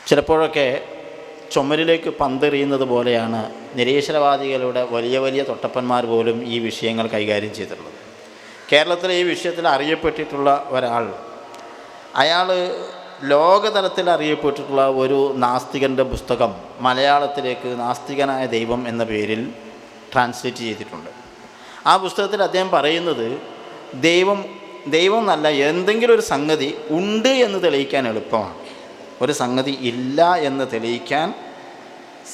ചിലപ്പോഴൊക്കെ ചുമരിലേക്ക് പന്തെറിയുന്നത് പോലെയാണ് നിരീശ്വരവാദികളുടെ വലിയ വലിയ തൊട്ടപ്പന്മാർ പോലും ഈ വിഷയങ്ങൾ കൈകാര്യം ചെയ്തിട്ടുള്ളത്. കേരളത്തിലെ ഈ വിഷയത്തിൽ അറിയപ്പെട്ടിട്ടുള്ള ഒരാൾ, അയാൾ ലോകതലത്തിൽ അറിയപ്പെട്ടിട്ടുള്ള ഒരു നാസ്തികൻ്റെ പുസ്തകം മലയാളത്തിലേക്ക് നാസ്തികനായ ദൈവം എന്ന പേരിൽ ട്രാൻസ്ലേറ്റ് ചെയ്തിട്ടുണ്ട്. ആ പുസ്തകത്തിൽ അദ്ദേഹം പറയുന്നത് ദൈവം എന്നല്ല, എന്തെങ്കിലും ഒരു സംഗതി ഉണ്ട് എന്ന് തെളിയിക്കാൻ എളുപ്പമാണ്, ഒരു സംഗതി ഇല്ല എന്ന് തെളിയിക്കാൻ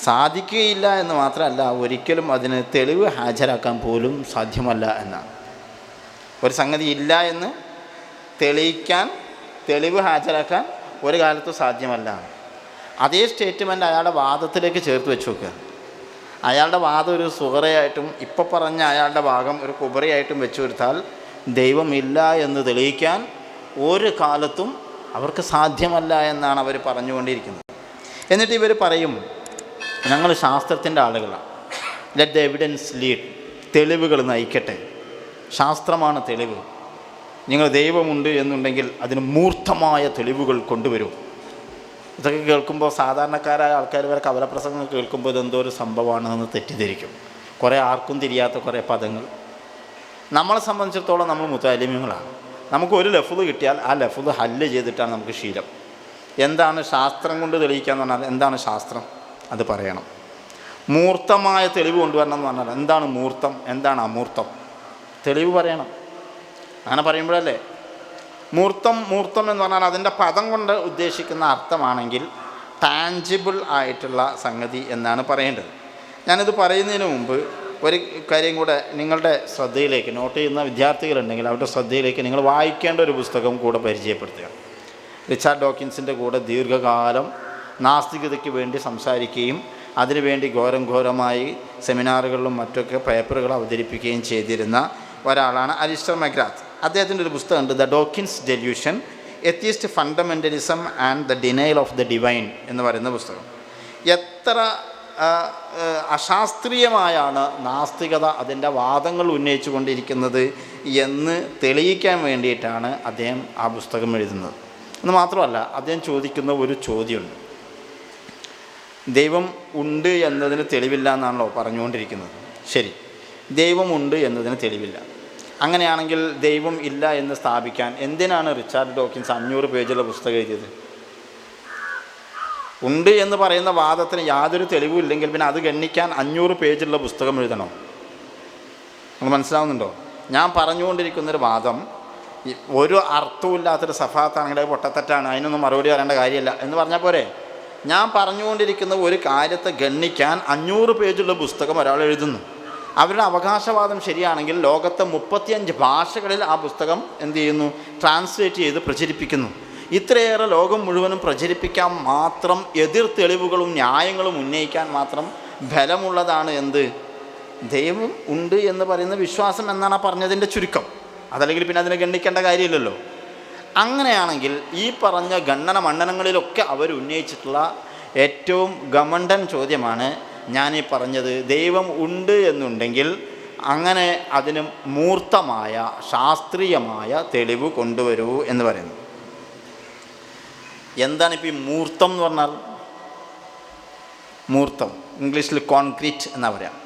സാധിക്കുകയില്ല എന്ന് മാത്രമല്ല, ഒരിക്കലും അതിന് തെളിവ് ഹാജരാക്കാൻ പോലും സാധ്യമല്ല എന്നാണ്. ഒരു സംഗതി ഇല്ല എന്ന് തെളിയിക്കാൻ, തെളിവ് ഹാജരാക്കാൻ ഒരു കാലത്തും സാധ്യമല്ല. അതേ സ്റ്റേറ്റ്മെൻറ്റ് അയാളുടെ വാദത്തിലേക്ക് ചേർത്ത് വെച്ച് നോക്കുക. അയാളുടെ വാദം ഒരു സുഹറയായിട്ടും ഇപ്പോൾ പറഞ്ഞ അയാളുടെ ഭാഗം ഒരു കുബറയായിട്ടും വെച്ചു കൊടുത്താൽ ദൈവമില്ല എന്ന് തെളിയിക്കാൻ ഒരു കാലത്തും അവർക്ക് സാധ്യമല്ല എന്നാണ് അവർ പറഞ്ഞുകൊണ്ടിരിക്കുന്നത്. എന്നിട്ട് ഇവർ പറയും, ഞങ്ങൾ ശാസ്ത്രത്തിൻ്റെ ആളുകളാണ്, ലെറ്റ് ദ എവിഡൻസ് ലീഡ്, തെളിവുകൾ നയിക്കട്ടെ, ശാസ്ത്രമാണ് തെളിവ്, നിങ്ങൾ ദൈവമുണ്ട് എന്നുണ്ടെങ്കിൽ അതിന് മൂർത്തമായ തെളിവുകൾ കൊണ്ടുവരും. ഇതൊക്കെ കേൾക്കുമ്പോൾ സാധാരണക്കാരായ ആൾക്കാർ വരെ കവലപ്രസംഗങ്ങൾ കേൾക്കുമ്പോൾ ഇതെന്തോ ഒരു സംഭവമാണെന്ന് തെറ്റിദ്ധരിക്കും. കുറേ ആർക്കും തിരിയാത്ത കുറേ പദങ്ങൾ. നമ്മളെ സംബന്ധിച്ചിടത്തോളം നമ്മൾ മുത്തഅല്ലിമീങ്ങളാണ്. നമുക്ക് ഒരു ലഫ്ള് കിട്ടിയാൽ ആ ലഫ്ള് ഹല്ല് ചെയ്തിട്ടാണ് നമുക്ക് ശീലം. എന്താണ് ശാസ്ത്രം കൊണ്ട് തെളിയിക്കുക എന്ന് പറഞ്ഞാൽ എന്താണ് ശാസ്ത്രം, അത് പറയണം. മൂർത്തമായ തെളിവ് കൊണ്ടുവരണം എന്ന് പറഞ്ഞാൽ എന്താണ് മൂർത്തം, എന്താണ് അമൂർത്തം, തെളിവ് പറയണം. അങ്ങനെ പറയുമ്പോഴല്ലേ മൂർത്തം എന്ന് പറഞ്ഞാൽ അതിൻ്റെ പദം കൊണ്ട് ഉദ്ദേശിക്കുന്ന അർത്ഥമാണെങ്കിൽ ടാഞ്ചിബിൾ ആയിട്ടുള്ള സംഗതി എന്നാണ് പറയേണ്ടത്. ഞാനിത് പറയുന്നതിന് മുമ്പ് ഒരു കാര്യം കൂടെ നിങ്ങളുടെ ശ്രദ്ധയിലേക്ക്, നോട്ട് ചെയ്യുന്ന വിദ്യാർത്ഥികളുണ്ടെങ്കിൽ അവരുടെ ശ്രദ്ധയിലേക്ക് നിങ്ങൾ വായിക്കേണ്ട ഒരു പുസ്തകം കൂടെ പരിചയപ്പെടുത്തുക. റിച്ചാർഡ് ഡോക്കിൻസിൻ്റെ കൂടെ ദീർഘകാലം നാസ്തികതയ്ക്ക് വേണ്ടി സംസാരിക്കുകയും അതിനുവേണ്ടി ഘോരമായി സെമിനാറുകളിലും മറ്റൊക്കെ പേപ്പറുകൾ അവതരിപ്പിക്കുകയും ചെയ്തിരുന്ന ഒരാളാണ് അലിസ്റ്റർ മക്ഗ്രാത്ത്. അദ്ദേഹത്തിൻ്റെ ഒരു പുസ്തകമുണ്ട്, the Dawkins delusion, atheist fundamentalism and the denial of the divine എന്ന് പറയുന്ന പുസ്തകം. എത്ര അശാസ്ത്രീയമായാണ് നാസ്തികത അതിൻ്റെ വാദങ്ങൾ ഉന്നയിച്ചു കൊണ്ടിരിക്കുന്നത് എന്ന് തെളിയിക്കാൻ വേണ്ടിയിട്ടാണ് അദ്ദേഹം ആ പുസ്തകം എഴുതുന്നത്. എന്ന് മാത്രമല്ല, അദ്ദേഹം ചോദിക്കുന്ന ഒരു ചോദ്യമുണ്ട്. ദൈവം ഉണ്ട് എന്നതിന് തെളിവില്ല എന്നാണല്ലോ പറഞ്ഞുകൊണ്ടിരിക്കുന്നത്. ശരി, ദൈവമുണ്ട് എന്നതിന് തെളിവില്ല. അങ്ങനെയാണെങ്കിൽ ദൈവം ഇല്ല എന്ന് സ്ഥാപിക്കാൻ എന്തിനാണ് റിച്ചാർഡ് ഡോക്കിൻസ് 500 പേജുള്ള പുസ്തകം എഴുതിയത്? ഉണ്ട് എന്ന് പറയുന്ന വാദത്തിന് യാതൊരു തെളിവും ഇല്ലെങ്കിൽ പിന്നെ അത് ഗണ്ണിക്കാൻ 500 പേജുള്ള പുസ്തകം എഴുതണോ? നിങ്ങൾ മനസ്സിലാവുന്നുണ്ടോ? ഞാൻ പറഞ്ഞുകൊണ്ടിരിക്കുന്നൊരു വാദം ഒരു അർത്ഥമില്ലാത്തൊരു സഫാത്താണെങ്കിൽ അത് പൊട്ടത്തെറ്റാണ്, അതിനൊന്നും മറുപടി പറയേണ്ട കാര്യമില്ല എന്ന് പറഞ്ഞാൽ പോരെ? ഞാൻ പറഞ്ഞുകൊണ്ടിരിക്കുന്ന ഒരു കാര്യത്തെ ഗണ്ണിക്കാൻ 500 പേജുള്ള പുസ്തകം ഒരാൾ എഴുതുന്നു. അവരുടെ അവകാശവാദം ശരിയാണെങ്കിൽ ലോകത്തെ 35 ഭാഷകളിൽ ആ പുസ്തകം എന്ത് ചെയ്യുന്നു? ട്രാൻസ്ലേറ്റ് ചെയ്ത് പ്രചരിപ്പിക്കുന്നു. ഇത്രയേറെ ലോകം മുഴുവനും പ്രചരിപ്പിക്കാൻ മാത്രം എതിർ തെളിവുകളും ന്യായങ്ങളും ഉന്നയിക്കാൻ മാത്രം ബലമുള്ളതാണ് എന്ത്? ദൈവം ഉണ്ട് എന്ന് പറയുന്ന വിശ്വാസം എന്നാണ് പറഞ്ഞതിൻ്റെ ചുരുക്കം. അതല്ലെങ്കിൽ പിന്നെ അതിനെ ഗണ്ണിക്കേണ്ട കാര്യമില്ലല്ലോ. അങ്ങനെയാണെങ്കിൽ ഈ പറഞ്ഞ ഗണന മണ്ഡലങ്ങളിലൊക്കെ അവർ ഉന്നയിച്ചിട്ടുള്ള ഏറ്റവും ഗമണ്ഡൻ ചോദ്യമാണ് ഞാനീ പറഞ്ഞത്. ദൈവം ഉണ്ട് എന്നുണ്ടെങ്കിൽ അങ്ങനെ അതിന് മൂർത്തമായ ശാസ്ത്രീയമായ തെളിവ് കൊണ്ടുവരൂ എന്ന് പറയുന്നു. എന്താണിപ്പോൾ ഈ മൂർത്തം എന്ന് പറഞ്ഞാൽ? മൂർത്തം ഇംഗ്ലീഷിൽ കോൺക്രീറ്റ് എന്നാ പറയാം.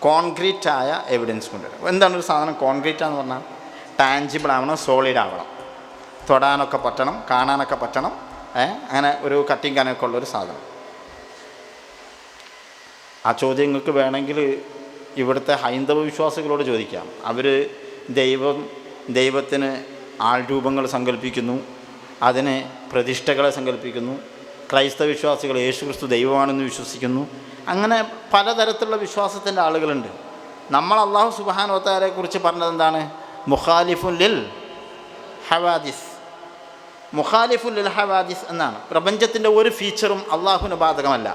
കോൺക്രീറ്റായ എവിഡൻസ് കൊണ്ടുവരാം. എന്താണ് ഒരു സാധനം കോൺക്രീറ്റാന്ന് പറഞ്ഞാൽ? ടാഞ്ചിബിൾ ആവണം, സോളിഡ് ആവണം, തൊടാനൊക്കെ പറ്റണം, കാണാനൊക്കെ പറ്റണം, അങ്ങനെ ഒരു കട്ടിങ് കനൊക്കെ ഉള്ളൊരു സാധനം. ആ ചോദ്യങ്ങൾക്ക് വേണമെങ്കിൽ ഇവിടുത്തെ ഹൈന്ദവ വിശ്വാസികളോട് ചോദിക്കാം. അവർ ദൈവത്തിന് ആൾരൂപങ്ങൾ സങ്കല്പിക്കുന്നു, അതിന് പ്രതിഷ്ഠകളെ സങ്കല്പിക്കുന്നു. ക്രൈസ്തവ വിശ്വാസികൾ യേശുക്രിസ്തു ദൈവമാണെന്ന് വിശ്വസിക്കുന്നു. അങ്ങനെ പലതരത്തിലുള്ള വിശ്വാസത്തിൻ്റെ ആളുകളുണ്ട്. നമ്മൾ അല്ലാഹു സുബ്ഹാനഹു വ തആലയെ കുറിച്ച് പറഞ്ഞത് എന്താണ്? മുഖാലിഫുൻ ലിൽ ഹവാദിസ്, മുഖാലിഫുൻ ലിൽ ഹവാദിസ് എന്നാണ്. പ്രപഞ്ചത്തിൻ്റെ ഒരു ഫീച്ചറും അള്ളാഹുവിന് ബാധകമല്ല,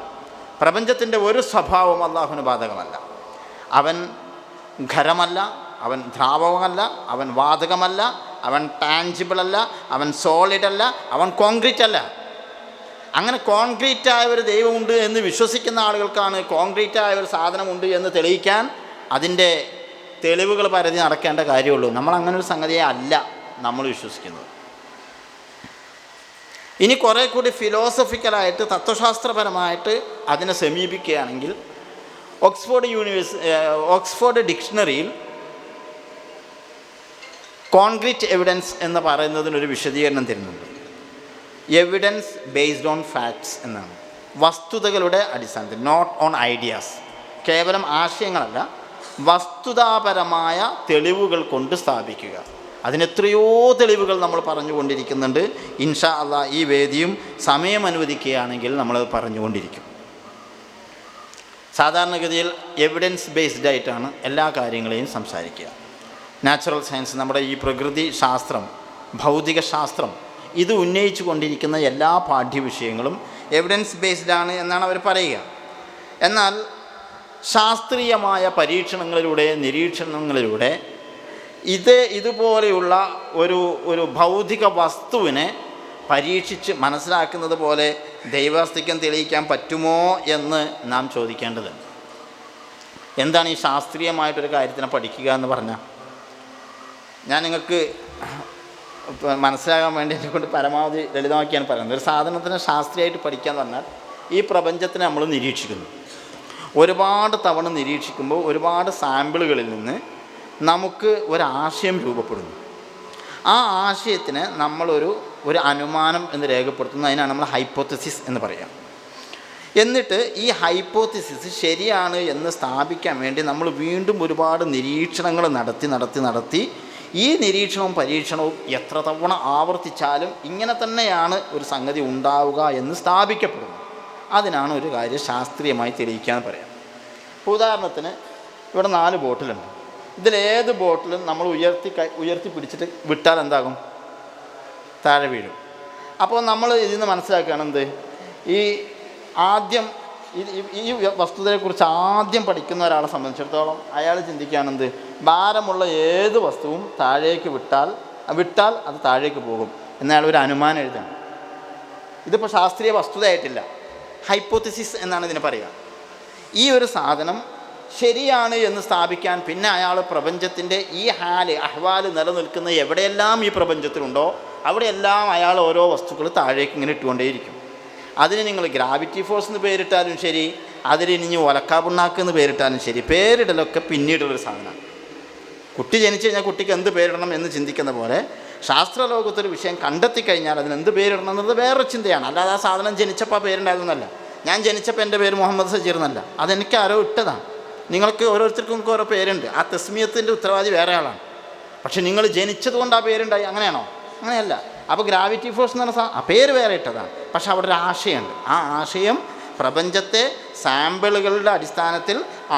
പ്രപഞ്ചത്തിൻ്റെ ഒരു സ്വഭാവവും അള്ളാഹുവിന് ബാധകമല്ല. അവൻ ഖരമല്ല, അവൻ ദ്രാവകമല്ല, അവൻ വാതകമല്ല, അവൻ ടാഞ്ചിബിൾ അല്ല, അവൻ സോളിഡ് അല്ല, അവൻ കോൺക്രീറ്റ് അല്ല. അങ്ങനെ കോൺക്രീറ്റായ ഒരു ദൈവമുണ്ട് എന്ന് വിശ്വസിക്കുന്ന ആളുകൾക്കാണ് കോൺക്രീറ്റായ ഒരു സാധനമുണ്ട് എന്ന് തെളിയിക്കാൻ അതിൻ്റെ തെളിവുകൾ പരതി നടക്കേണ്ട കാര്യമുള്ളൂ. നമ്മൾ അങ്ങനെ ഒരു സംഗതിയെ അല്ല നമ്മൾ വിശ്വസിക്കുന്നത്. ഇനി കുറേ കൂടി ഫിലോസഫിക്കലായിട്ട് തത്വശാസ്ത്രപരമായിട്ട് അതിനെ സമീപിക്കുകയാണെങ്കിൽ ഓക്സ്ഫോർഡ് ഡിക്ഷണറിയിൽ കോൺക്രീറ്റ് എവിഡൻസ് എന്ന് പറയുന്നതിനൊരു വിശദീകരണം തരുന്നുണ്ട്. എവിഡൻസ് ബേസ്ഡ് ഓൺ ഫാക്ട്സ് എന്നാണ്. വസ്തുതകളുടെ അടിസ്ഥാനത്തിൽ, നോട്ട് ഓൺ ഐഡിയാസ്. കേവലം ആശയങ്ങളല്ല, വസ്തുതാപരമായ തെളിവുകൾ കൊണ്ട് സ്ഥാപിക്കുക. അതിനെത്രയോ തെളിവുകൾ നമ്മൾ പറഞ്ഞുകൊണ്ടിരിക്കുന്നുണ്ട്. ഇൻഷാ അല്ലാഹ് ഈ വേദിയും സമയം അനുവദിക്കുകയാണെങ്കിൽ നമ്മളത് പറഞ്ഞുകൊണ്ടിരിക്കും. സാധാരണഗതിയിൽ എവിഡൻസ് ബേസ്ഡ് ആയിട്ടാണ് എല്ലാ കാര്യങ്ങളെയും സംസാരിക്കുക. നാച്ചുറൽ സയൻസ്, നമ്മുടെ ഈ പ്രകൃതി ശാസ്ത്രം, ഭൗതിക ശാസ്ത്രം, ഇത് ഉന്നയിച്ചു കൊണ്ടിരിക്കുന്ന എല്ലാ പാഠ്യവിഷയങ്ങളും എവിഡൻസ് ബേസ്ഡ് ആണ് എന്നാണ് അവർ പറയുക. എന്നാൽ ശാസ്ത്രീയമായ പരീക്ഷണങ്ങളിലൂടെ, നിരീക്ഷണങ്ങളിലൂടെ ഇതുപോലെയുള്ള ഒരു ഭൗതിക വസ്തുവിനെ പരീക്ഷിച്ച് മനസ്സിലാക്കുന്നത് പോലെ ദൈവാസ്തിക്യം തെളിയിക്കാൻ പറ്റുമോ എന്ന് നാം ചോദിക്കേണ്ടതുണ്ട്. എന്താണ് ഈ ശാസ്ത്രീയമായിട്ടൊരു കാര്യത്തിനെ പഠിക്കുക എന്ന് പറഞ്ഞാൽ? ഞാൻ നിങ്ങൾക്ക് മനസ്സിലാകാൻ വേണ്ടി എന്നെക്കൊണ്ട് പരമാവധി ലളിതമാക്കിയാണ് പറയുന്നത്. ഒരു സാധനത്തിനെ ശാസ്ത്രീയമായിട്ട് പഠിക്കുക എന്ന് പറഞ്ഞാൽ, ഈ പ്രപഞ്ചത്തിനെ നമ്മൾ നിരീക്ഷിക്കുന്നു. ഒരുപാട് തവണ നിരീക്ഷിക്കുമ്പോൾ ഒരുപാട് സാമ്പിളുകളിൽ നിന്ന് നമുക്ക് ഒരാശയം രൂപപ്പെടുന്നു. ആ ആശയത്തിന് നമ്മളൊരു അനുമാനം എന്ന് രേഖപ്പെടുത്തുന്നു. അതിനാണ് നമ്മൾ ഹൈപ്പോത്തസിസ് എന്ന് പറയുക. എന്നിട്ട് ഈ ഹൈപ്പോത്തസിസ് ശരിയാണ് എന്ന് സ്ഥാപിക്കാൻ വേണ്ടി നമ്മൾ വീണ്ടും ഒരുപാട് നിരീക്ഷണങ്ങൾ നടത്തി ഈ നിരീക്ഷണവും പരീക്ഷണവും എത്ര തവണ ആവർത്തിച്ചാലും ഇങ്ങനെ തന്നെയാണ് ഒരു സംഗതി ഉണ്ടാവുക എന്ന് സ്ഥാപിക്കപ്പെടുന്നു. അതിനാണ് ഒരു കാര്യം ശാസ്ത്രീയമായി തെളിയിക്കാൻ പറയാം. ഉദാഹരണത്തിന് ഇവിടെ 4 ബോട്ടിലുണ്ട്. ഇതിലേത് ബോട്ടിലും നമ്മൾ ഉയർത്തി പിടിച്ചിട്ട് വിട്ടാൽ എന്താകും? താഴെ വീഴും. അപ്പോൾ നമ്മൾ ഇതിൽ നിന്ന് മനസ്സിലാക്കുകയാണെന്ത്, ഈ വസ്തുതയെക്കുറിച്ച് ആദ്യം പഠിക്കുന്ന ഒരാളെ സംബന്ധിച്ചിടത്തോളം അയാൾ ചിന്തിക്കുകയാണെന്ത്, ഭാരമുള്ള ഏത് വസ്തുവും താഴേക്ക് വിട്ടാൽ അത് താഴേക്ക് പോകും എന്നയാൾ ഒരു അനുമാനം എഴുതണം. ഇതിപ്പോൾ ശാസ്ത്രീയ വസ്തുതയായിട്ടില്ല, ഹൈപ്പോത്തസിസ് എന്നാണ് ഇതിനെ പറയുക. ഈ ഒരു സാധനം ശരിയാണ് എന്ന് സ്ഥാപിക്കാൻ പിന്നെ അയാൾ പ്രപഞ്ചത്തിൻ്റെ ഈ അഹ്വാല് നിലനിൽക്കുന്ന എവിടെയെല്ലാം ഈ പ്രപഞ്ചത്തിലുണ്ടോ അവിടെയെല്ലാം അയാൾ ഓരോ വസ്തുക്കൾ താഴേക്ക് ഇങ്ങനെ ഇട്ടുകൊണ്ടേയിരിക്കും. അതിന് നിങ്ങൾ ഗ്രാവിറ്റി ഫോഴ്സ് എന്ന് പേരിട്ടാലും ശരി, അതിന് ഇനി ഒലക്കാപുണ്ണാക്ക് എന്ന് പേരിട്ടാലും ശരി, പേരിടലൊക്കെ പിന്നീടുള്ളൊരു സാധനമാണ്. കുട്ടി ജനിച്ചു കഴിഞ്ഞാൽ കുട്ടിക്ക് എന്ത് പേരിടണം എന്ന് ചിന്തിക്കുന്ന പോലെ ശാസ്ത്രലോകത്തൊരു വിഷയം കണ്ടെത്തി കഴിഞ്ഞാൽ അതിന് എന്ത് പേരിടണം എന്നുള്ളത് വേറൊരു ചിന്തയാണ്. അല്ലാതെ ആ സാധനം ജനിച്ചപ്പോൾ പേരുണ്ടായതെന്നല്ല. ഞാൻ ജനിച്ചപ്പോൾ എൻ്റെ പേര് മുഹമ്മദ് സജീർ എന്നല്ല, അതെനിക്ക് ആരോ ഇട്ടതാണ്. നിങ്ങൾക്ക് ഓരോരുത്തർക്കും ഓരോ പേരുണ്ട്. ആ തസ്മിയത്തിൻ്റെ ഉത്തരവാദി വേറെ ആളാണ്. പക്ഷെ നിങ്ങൾ ജനിച്ചതുകൊണ്ട് ആ പേരുണ്ടായി, അങ്ങനെയാണോ? അങ്ങനെയല്ല. അപ്പോൾ ഗ്രാവിറ്റി ഫോഴ്സ് എന്ന് പറഞ്ഞ ആ പേര് വേറെ ഇട്ടതാണ്. പക്ഷെ അവിടെ ഒരു ആശയമുണ്ട്. ആ ആശയം പ്രപഞ്ചത്തെ സാമ്പിളുകളുടെ അടിസ്ഥാനത്തിൽ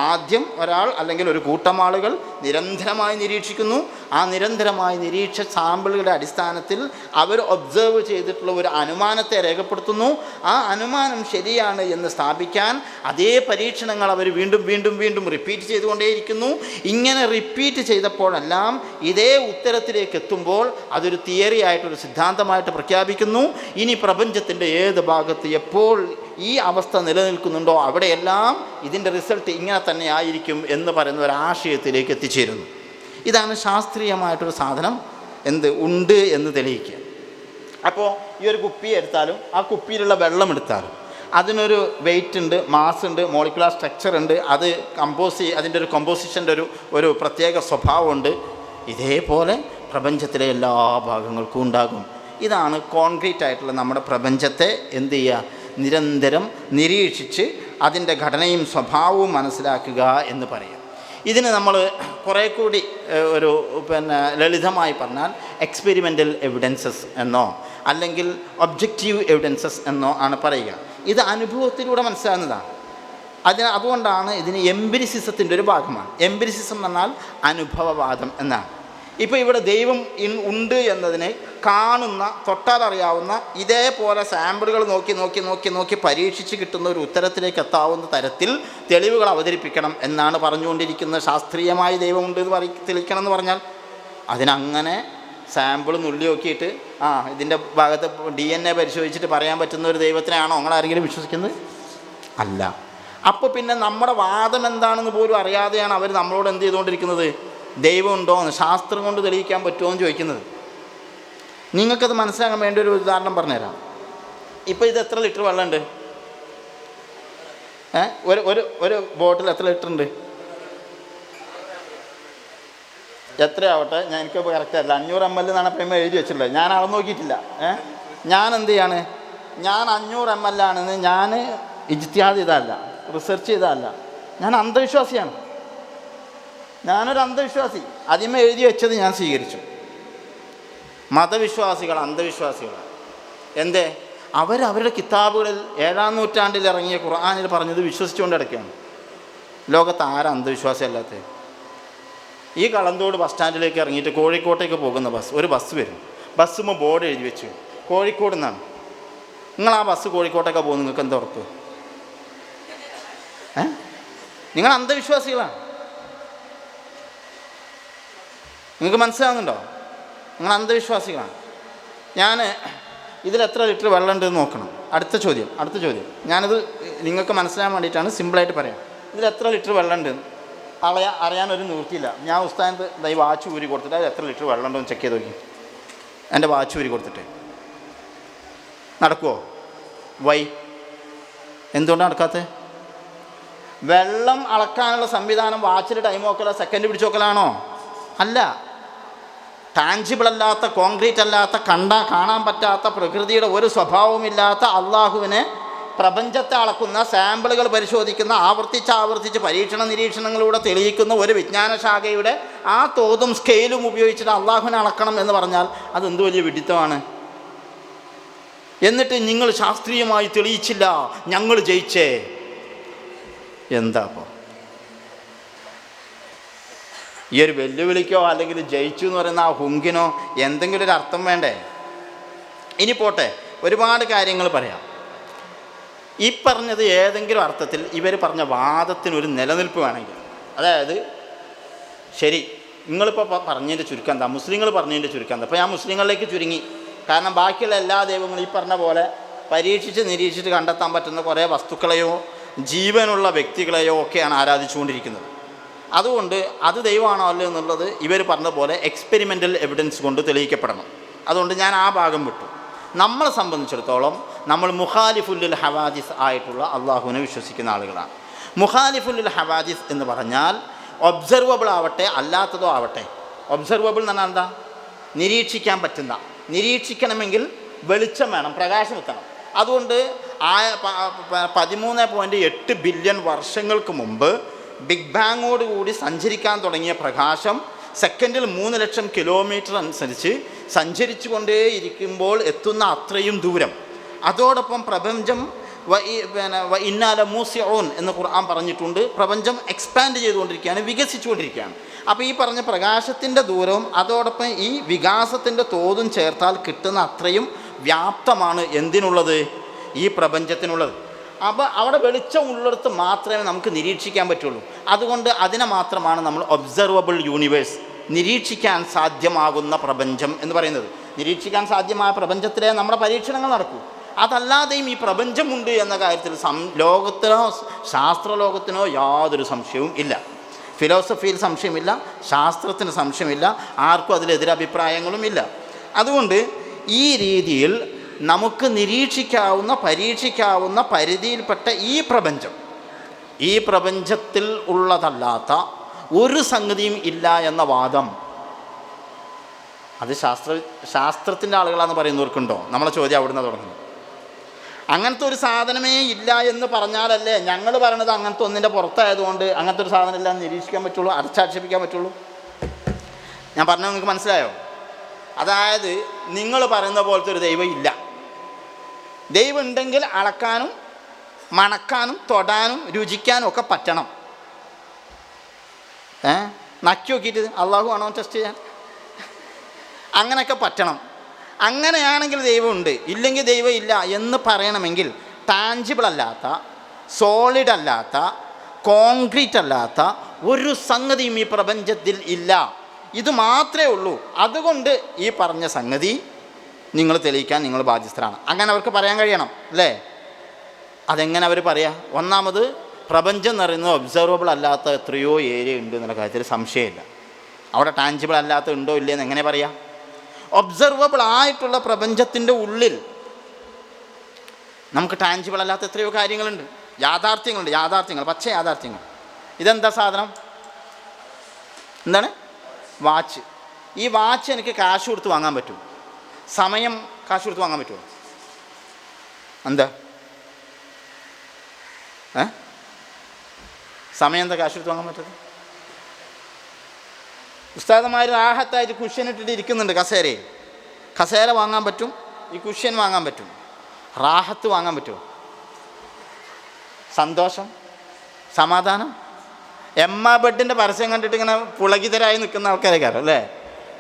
ആദ്യം ഒരാൾ അല്ലെങ്കിൽ ഒരു കൂട്ടം ആളുകൾ നിരന്തരമായി നിരീക്ഷിക്കുന്നു. ആ നിരന്തരമായി നിരീക്ഷ സാമ്പിളുകളുടെ അടിസ്ഥാനത്തിൽ അവർ ഒബ്സർവ് ചെയ്തിട്ടുള്ള ഒരു അനുമാനത്തെ രേഖപ്പെടുത്തുന്നു. ആ അനുമാനം ശരിയാണ് എന്ന് സ്ഥാപിക്കാൻ അതേ പരീക്ഷണങ്ങൾ അവർ വീണ്ടും റിപ്പീറ്റ് ചെയ്തുകൊണ്ടേയിരിക്കുന്നു. ഇങ്ങനെ റിപ്പീറ്റ് ചെയ്തപ്പോഴെല്ലാം ഇതേ ഉത്തരത്തിലേക്ക് എത്തുമ്പോൾ അതൊരു തിയറി ആയിട്ടൊരു സിദ്ധാന്തമായിട്ട് പ്രഖ്യാപിക്കുന്നു. ഇനി പ്രപഞ്ചത്തിൻ്റെ ഏത് ഭാഗത്ത് എപ്പോൾ ഈ അവസ്ഥ നിലനിൽക്കുന്നുണ്ടോ അവിടെയെല്ലാം ഇതിൻ്റെ റിസൾട്ട് ഇങ്ങനെ തന്നെ ആയിരിക്കും എന്ന് പറയുന്ന ഒരാശയത്തിലേക്ക് എത്തിച്ചേരുന്നു. ഇതാണ് ശാസ്ത്രീയമായിട്ടൊരു സാധനം ഉണ്ട് എന്ന് തെളിയിക്കുക. അപ്പോൾ ഈ ഒരു കുപ്പി എടുത്താലും ആ കുപ്പിയിലുള്ള വെള്ളം എടുത്താലും അതിനൊരു വെയിറ്റ് ഉണ്ട്, മാസ് ഉണ്ട്, മോളിക്കുലാർ സ്ട്രക്ചർ ഉണ്ട്, അത് അതിൻ്റെ ഒരു കമ്പോസിഷൻ്റെ ഒരു പ്രത്യേക സ്വഭാവമുണ്ട്. ഇതേപോലെ പ്രപഞ്ചത്തിലെ എല്ലാ ഭാഗങ്ങൾക്കും ഉണ്ടാകും. ഇതാണ് കോൺക്രീറ്റ് ആയിട്ടുള്ള നമ്മുടെ പ്രപഞ്ചത്തെ എന്ത് ചെയ്യുക, നിരന്തരം നിരീക്ഷിച്ച് അതിൻ്റെ ഘടനയും സ്വഭാവവും മനസ്സിലാക്കുക എന്ന് പറയാം. ഇതിന് നമ്മൾ കുറേ കൂടി ലളിതമായി പറഞ്ഞാൽ എക്സ്പെരിമെൻ്റൽ എവിഡൻസസ് എന്നോ അല്ലെങ്കിൽ ഒബ്ജക്റ്റീവ് എവിഡൻസസ് എന്നോ ആണ് പറയുക. ഇത് അനുഭവത്തിലൂടെ മനസ്സിലാകുന്നതാണ്. അതുകൊണ്ടാണ് ഇതിന് എംപിരിസിസത്തിൻ്റെ ഒരു ഭാഗമാണ്. എംപിരിസിസം എന്ന് പറഞ്ഞാൽ അനുഭവവാദം എന്നാണ്. ഇപ്പോൾ ഇവിടെ ദൈവം ഉണ്ട് എന്നതിനെ കാണുന്ന, തൊട്ടാലറിയാവുന്ന ഇതേപോലെ സാമ്പിളുകൾ നോക്കി പരീക്ഷിച്ച് കിട്ടുന്ന ഒരു ഉത്തരത്തിലേക്ക് എത്താവുന്ന തരത്തിൽ തെളിവുകൾ അവതരിപ്പിക്കണം എന്നാണ് പറഞ്ഞുകൊണ്ടിരിക്കുന്നത്. ശാസ്ത്രീയമായി ദൈവമുണ്ട് എന്ന് തെളിയിക്കണം എന്ന് പറഞ്ഞാൽ അതിനങ്ങനെ സാമ്പിൾ നുള്ളി നോക്കിയിട്ട് ഇതിൻ്റെ ഭാഗത്ത് DNA പരിശോധിച്ചിട്ട് പറയാൻ പറ്റുന്ന ഒരു ദൈവത്തിനെയാണോ നിങ്ങളാരെങ്കിലും വിശ്വസിക്കുന്നത്? അല്ല. അപ്പോൾ പിന്നെ നമ്മുടെ വാദം എന്താണെന്ന് പോലും അറിയാതെയാണ് അവർ നമ്മളോട് എന്ത് ചെയ്തുകൊണ്ടിരിക്കുന്നത്? ദൈവം ഉണ്ടോ എന്ന്, ശാസ്ത്രം കൊണ്ട് തെളിയിക്കാൻ പറ്റുമോ എന്ന് ചോദിക്കുന്നത്. നിങ്ങൾക്കത് മനസ്സിലാക്കാൻ വേണ്ടി ഒരു ഉദാഹരണം പറഞ്ഞുതരാം. ഇപ്പോൾ ഇത് എത്ര ലിറ്റർ വെള്ളമുണ്ട്? ഒരു ഒരു ഒരു ബോട്ടിൽ എത്ര ലിറ്റർ ഉണ്ട്? എത്രയാവട്ടെ, ഞാൻ എനിക്ക് കറക്റ്റല്ല, 500 ml എന്നാണ് ഇപ്പം എഴുതി വെച്ചിട്ടുള്ളത്. ഞാൻ അളന്ന് നോക്കിയിട്ടില്ല. ഞാൻ എന്ത് ചെയ്യാണ്, ഞാൻ 500 ml ആണെന്ന് ഞാൻ ഇജ്തിഹാദ് ചെയ്തതല്ല, റിസർച്ച് ചെയ്തതല്ല. ഞാൻ അന്ധവിശ്വാസിയാണ്, ഞാനൊരു അന്ധവിശ്വാസി. ആദ്യമേ എഴുതി വെച്ചത് ഞാൻ സ്വീകരിച്ചു. മതവിശ്വാസികൾ അന്ധവിശ്വാസികളാണ്. എന്തേ? അവരവരുടെ കിതാബുകളിൽ 7-ാം നൂറ്റാണ്ടിൽ ഇറങ്ങിയ ഖുർആനിൽ പറഞ്ഞത് വിശ്വസിച്ചുകൊണ്ട് കിടക്കുകയാണ്. ലോകത്ത് ആരാ അന്ധവിശ്വാസം അല്ലാത്തത്? ഈ കളന്തോട് ബസ് സ്റ്റാൻഡിലേക്ക് ഇറങ്ങിയിട്ട് കോഴിക്കോട്ടേക്ക് പോകുന്ന ഒരു ബസ് വരും. ബസ്സുമ്പോൾ ബോർഡ് എഴുതി വെച്ചു കോഴിക്കോട് നിന്നാണ്. നിങ്ങൾ ആ ബസ് കോഴിക്കോട്ടേക്ക് പോകും, നിങ്ങൾക്ക് എന്താ ഉറപ്പ്? നിങ്ങൾ അന്ധവിശ്വാസികളാണ്. നിങ്ങൾക്ക് മനസ്സിലാകുന്നുണ്ടോ? നിങ്ങൾ അന്ധവിശ്വാസികളാണ്. ഞാൻ ഇതിലെത്ര ലിറ്റർ വെള്ളം ഉണ്ടെന്ന് നോക്കണം. അടുത്ത ചോദ്യം. ഞാനത് നിങ്ങൾക്ക് മനസ്സിലാൻ വേണ്ടിയിട്ടാണ്, സിമ്പിളായിട്ട് പറയാം. ഇതിലെത്ര ലിറ്റർ വെള്ളം ഉണ്ടെന്ന് അറിയാനൊരു നിവൃത്തിയില്ല. ഞാൻ ഉസ്താദിൻ്റെ ഈ വാച്ച് ഊരി കൊടുത്തിട്ട് അത് എത്ര ലിറ്റർ വെള്ളം ഉണ്ടോ എന്ന് ചെക്ക് ചെയ്ത് നോക്കി. എൻ്റെ വാച്ച് ഊരി കൊടുത്തിട്ട് നടക്കുമോ? എന്തുകൊണ്ടാണ് നടക്കാത്തത്? വെള്ളം അളക്കാനുള്ള സംവിധാനം വാച്ചിൽ ടൈം നോക്കലോ സെക്കൻഡ് പിടിച്ച് നോക്കലാണോ? അല്ല. ടാഞ്ചിബിൾ അല്ലാത്ത, കോൺക്രീറ്റ് അല്ലാത്ത, കാണാൻ പറ്റാത്ത, പ്രകൃതിയുടെ ഒരു സ്വഭാവമില്ലാത്ത അള്ളാഹുവിനെ പ്രപഞ്ചത്തെ അളക്കുന്ന, സാമ്പിളുകൾ പരിശോധിക്കുന്ന, ആവർത്തിച്ച് പരീക്ഷണ നിരീക്ഷണങ്ങളിലൂടെ തെളിയിക്കുന്ന ഒരു വിജ്ഞാനശാഖയുടെ ആ തോതും സ്കെയിലും ഉപയോഗിച്ചിട്ട് അള്ളാഹുവിനെ അളക്കണം എന്ന് പറഞ്ഞാൽ അതെന്ത് വലിയ വിഡിത്തമാണ്. എന്നിട്ട് നിങ്ങൾ ശാസ്ത്രീയമായി തെളിയിച്ചില്ല, ഞങ്ങൾ ജയിച്ചേ. എന്താ അപ്പോൾ ഈ ഒരു വെല്ലുവിളിക്കോ അല്ലെങ്കിൽ ജയിച്ചു എന്ന് പറയുന്ന ആ ഹുങ്കിനോ എന്തെങ്കിലും ഒരു അർത്ഥം വേണ്ടേ? ഇനി പോട്ടെ, ഒരുപാട് കാര്യങ്ങൾ പറയാം. ഈ പറഞ്ഞത് ഏതെങ്കിലും അർത്ഥത്തിൽ ഇവർ പറഞ്ഞ വാദത്തിനൊരു നിലനിൽപ്പ് വേണമെങ്കിൽ, അതായത് ശരി, നിങ്ങളിപ്പോൾ പറഞ്ഞതിൻ്റെ ചുരുക്കം എന്താ, മുസ്ലിങ്ങൾ പറഞ്ഞതിൻ്റെ ചുരുക്കം എന്താ? അപ്പോൾ ഞാൻ മുസ്ലിങ്ങളിലേക്ക് ചുരുങ്ങി. കാരണം ബാക്കിയുള്ള എല്ലാ ദൈവങ്ങളും ഈ പറഞ്ഞ പോലെ പരീക്ഷിച്ച് നിരീക്ഷിച്ച് കണ്ടെത്താൻ പറ്റുന്ന കുറേ വസ്തുക്കളെയോ ജീവനുള്ള വ്യക്തികളെയോ ഒക്കെയാണ് ആരാധിച്ചുകൊണ്ടിരിക്കുന്നത്. അതുകൊണ്ട് അത് ദൈവമാണോ അല്ലോ എന്നുള്ളത് ഇവർ പറഞ്ഞ പോലെ എക്സ്പെരിമെൻ്റൽ എവിഡൻസ് കൊണ്ട് തെളിയിക്കപ്പെടണം. അതുകൊണ്ട് ഞാൻ ആ ഭാഗം വിട്ടു. നമ്മളെ സംബന്ധിച്ചിടത്തോളം നമ്മൾ മുഖാലിഫുല്ലുൽ ഹവാദിസ് ആയിട്ടുള്ള അള്ളാഹുവിനെ വിശ്വസിക്കുന്ന ആളുകളാണ്. മുഖാലിഫുല്ലുൽ ഹവാദിസ് എന്ന് പറഞ്ഞാൽ ഒബ്സർവബിൾ ആവട്ടെ അല്ലാത്തതോ ആവട്ടെ. ഒബ്സർവബിൾ എന്ന് പറഞ്ഞാൽ എന്താ? നിരീക്ഷിക്കാൻ പറ്റുന്ന. നിരീക്ഷിക്കണമെങ്കിൽ വെളിച്ചം വേണം, പ്രകാശം എത്തണം. അതുകൊണ്ട് 13.8 ബില്യൺ വർഷങ്ങൾക്ക് മുമ്പ് ബിഗ് ബാങ്ങോടുകൂടി സഞ്ചരിക്കാൻ തുടങ്ങിയ പ്രകാശം സെക്കൻഡിൽ 3 ലക്ഷം കിലോമീറ്റർ അനുസരിച്ച് സഞ്ചരിച്ചു കൊണ്ടേയിരിക്കുമ്പോൾ എത്തുന്ന അത്രയും ദൂരം. അതോടൊപ്പം പ്രപഞ്ചം ഇന്നാല മൂസിഊൻ എന്ന് ഖുർആൻ പറഞ്ഞിട്ടുണ്ട്. പ്രപഞ്ചം എക്സ്പാൻഡ് ചെയ്തുകൊണ്ടിരിക്കുകയാണ്, വികസിച്ചുകൊണ്ടിരിക്കുകയാണ്. അപ്പോൾ ഈ പറഞ്ഞ പ്രകാശത്തിൻ്റെ ദൂരവും അതോടൊപ്പം ഈ വികാസത്തിൻ്റെ തോതും ചേർത്താൽ കിട്ടുന്ന അത്രയും വ്യാപ്തമാണ് എന്തിനുള്ളത്? ഈ പ്രപഞ്ചത്തിനുള്ളത്. അപ്പോൾ അവിടെ വെളിച്ചം ഉള്ളിടത്ത് മാത്രമേ നമുക്ക് നിരീക്ഷിക്കാൻ പറ്റുള്ളൂ. അതുകൊണ്ട് അതിനെ മാത്രമാണ് നമ്മൾ ഒബ്സർവബിൾ യൂണിവേഴ്സ്, നിരീക്ഷിക്കാൻ സാധ്യമാകുന്ന പ്രപഞ്ചം എന്ന് പറയുന്നത്. നിരീക്ഷിക്കാൻ സാധ്യമായ പ്രപഞ്ചത്തിലെ നമ്മുടെ പരീക്ഷണങ്ങൾ നടക്കൂ. അതല്ലാതെയും ഈ പ്രപഞ്ചമുണ്ട് എന്ന കാര്യത്തിൽ ലോകത്തിനോ ശാസ്ത്രലോകത്തിനോ യാതൊരു സംശയവും ഇല്ല. ഫിലോസഫിയിൽ സംശയമില്ല, ശാസ്ത്രത്തിന് സംശയമില്ല, ആർക്കും അതിലെതിരഭിപ്രായങ്ങളും ഇല്ല. അതുകൊണ്ട് ഈ രീതിയിൽ നമുക്ക് നിരീക്ഷിക്കാവുന്ന, പരീക്ഷിക്കാവുന്ന പരിധിയിൽപ്പെട്ട ഈ പ്രപഞ്ചത്തിൽ ഉള്ളതല്ലാത്ത ഒരു സംഗതിയും ഇല്ല എന്ന വാദം അത് ശാസ്ത്രത്തിൻ്റെ ആളുകളാണെന്ന് പറയുന്നവർക്കുണ്ടോ? നമ്മളെ ചോദ്യം അവിടുന്ന് തുടങ്ങുന്നു. അങ്ങനത്തെ ഒരു സാധനമേ ഇല്ല എന്ന് പറഞ്ഞാലല്ലേ ഞങ്ങൾ പറയണത് അങ്ങനത്തെ ഒന്നിൻ്റെ പുറത്തായതുകൊണ്ട് അങ്ങനത്തെ ഒരു സാധനം ഇല്ല എന്ന് നിരീക്ഷിക്കാൻ പറ്റുള്ളൂ, അടച്ചാക്ഷേപിക്കാൻ പറ്റുള്ളൂ. ഞാൻ പറഞ്ഞത് നിങ്ങൾക്ക് മനസ്സിലായോ? അതായത് നിങ്ങൾ പറയുന്ന പോലത്തെ ഒരു ദൈവം ഇല്ല. ദൈവം ഉണ്ടെങ്കിൽ അളക്കാനും മണക്കാനും തൊടാനും രുചിക്കാനും ഒക്കെ പറ്റണം. നക്കി നോക്കിയിട്ട് അള്ളാഹു ആണോ ടെസ്റ്റ് ചെയ്യാൻ? അങ്ങനെയൊക്കെ പറ്റണം. അങ്ങനെയാണെങ്കിൽ ദൈവമുണ്ട്, ഇല്ലെങ്കിൽ ദൈവം ഇല്ല എന്ന് പറയണമെങ്കിൽ ടാഞ്ചിബിൾ അല്ലാത്ത, സോളിഡ് അല്ലാത്ത, കോൺക്രീറ്റ് അല്ലാത്ത ഒരു സംഗതിയും ഈ പ്രപഞ്ചത്തിൽ ഇല്ല. ഇത് മാത്രമേ ഉള്ളൂ. അതുകൊണ്ട് ഈ പറഞ്ഞ സംഗതി നിങ്ങൾ തെളിയിക്കാൻ നിങ്ങൾ ബാധ്യസ്ഥരാണ്. അങ്ങനെ അവർക്ക് പറയാൻ കഴിയണം അല്ലേ? അതെങ്ങനെ അവർ പറയാം? ഒന്നാമത് പ്രപഞ്ചം എന്ന് പറയുന്നത് ഒബ്സർവബിൾ അല്ലാത്ത എത്രയോ ഏരിയ ഉണ്ട് എന്നുള്ള കാര്യത്തിൽ സംശയമില്ല. അവിടെ ടാഞ്ചിബിൾ അല്ലാത്ത ഉണ്ടോ ഇല്ലയെന്ന് എങ്ങനെ പറയാം? ഒബ്സർവബിൾ ആയിട്ടുള്ള പ്രപഞ്ചത്തിൻ്റെ ഉള്ളിൽ നമുക്ക് ടാഞ്ചിബിൾ അല്ലാത്ത എത്രയോ കാര്യങ്ങളുണ്ട്, യാഥാർത്ഥ്യങ്ങൾ, പച്ച യാഥാർത്ഥ്യങ്ങൾ. ഇതെന്താ സാധനം? എന്താണ്? വാച്ച്. ഈ വാച്ച് എനിക്ക് കാശ് കൊടുത്ത് വാങ്ങാൻ പറ്റും, സമയം കാശ് കൊടുത്ത് വാങ്ങാൻ പറ്റുമോ? എന്താ സമയം എന്താ കാശ് കൊടുത്ത് വാങ്ങാൻ പറ്റത്? ഉസ്താദന്മാർ ആഹത്തായിട്ട് കുഷ്യൻ ഇട്ടിട്ട് ഇരിക്കുന്നുണ്ട്, കസേര വാങ്ങാൻ പറ്റും, ഈ കുഷ്യൻ വാങ്ങാൻ പറ്റും. റാഹത്ത് വാങ്ങാൻ പറ്റുമോ? സന്തോഷം, സമാധാനം? എമ്മ ബെഡിൻ്റെ പരസ്യം കണ്ടിട്ട് ഇങ്ങനെ പുളകിതരായി നിൽക്കുന്ന ആൾക്കാരേക്കാരം അല്ലേ?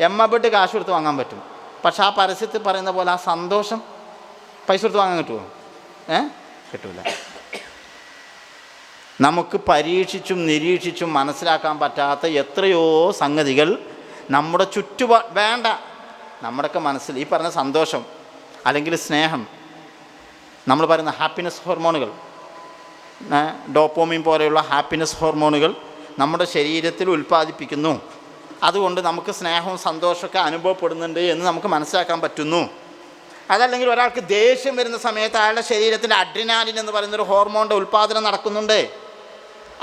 എമ്മ ബെഡ് കാശ് കൊടുത്ത് വാങ്ങാൻ പറ്റും, പക്ഷെ ആ പരസ്യത്തിൽ പറയുന്ന പോലെ ആ സന്തോഷം പൈസ കൊടുത്ത് വാങ്ങാൻ കിട്ടുമോ? കിട്ടൂല. നമുക്ക് പരീക്ഷിച്ചും നിരീക്ഷിച്ചും മനസ്സിലാക്കാൻ പറ്റാത്ത എത്രയോ സംഗതികൾ നമ്മുടെ വേണ്ട നമ്മുടെയൊക്കെ മനസ്സിൽ ഈ പറഞ്ഞ സന്തോഷം അല്ലെങ്കിൽ സ്നേഹം, നമ്മൾ പറയുന്ന ഹാപ്പിനെസ് ഹോർമോണുകൾ, ഡോപ്പോമിൻ പോലെയുള്ള ഹാപ്പിനെസ് ഹോർമോണുകൾ നമ്മുടെ ശരീരത്തിൽ ഉൽപ്പാദിപ്പിക്കുന്നു. അതുകൊണ്ട് നമുക്ക് സ്നേഹവും സന്തോഷമൊക്കെ അനുഭവപ്പെടുന്നുണ്ട് എന്ന് നമുക്ക് മനസ്സിലാക്കാൻ പറ്റുന്നു. അതല്ലെങ്കിൽ ഒരാൾക്ക് ദേഷ്യം വരുന്ന സമയത്ത് അയാളുടെ ശരീരത്തിൽ അഡ്രിനാലിൻ എന്ന് പറയുന്നൊരു ഹോർമോണിൻ്റെ ഉൽപ്പാദനം നടക്കുന്നുണ്ട്.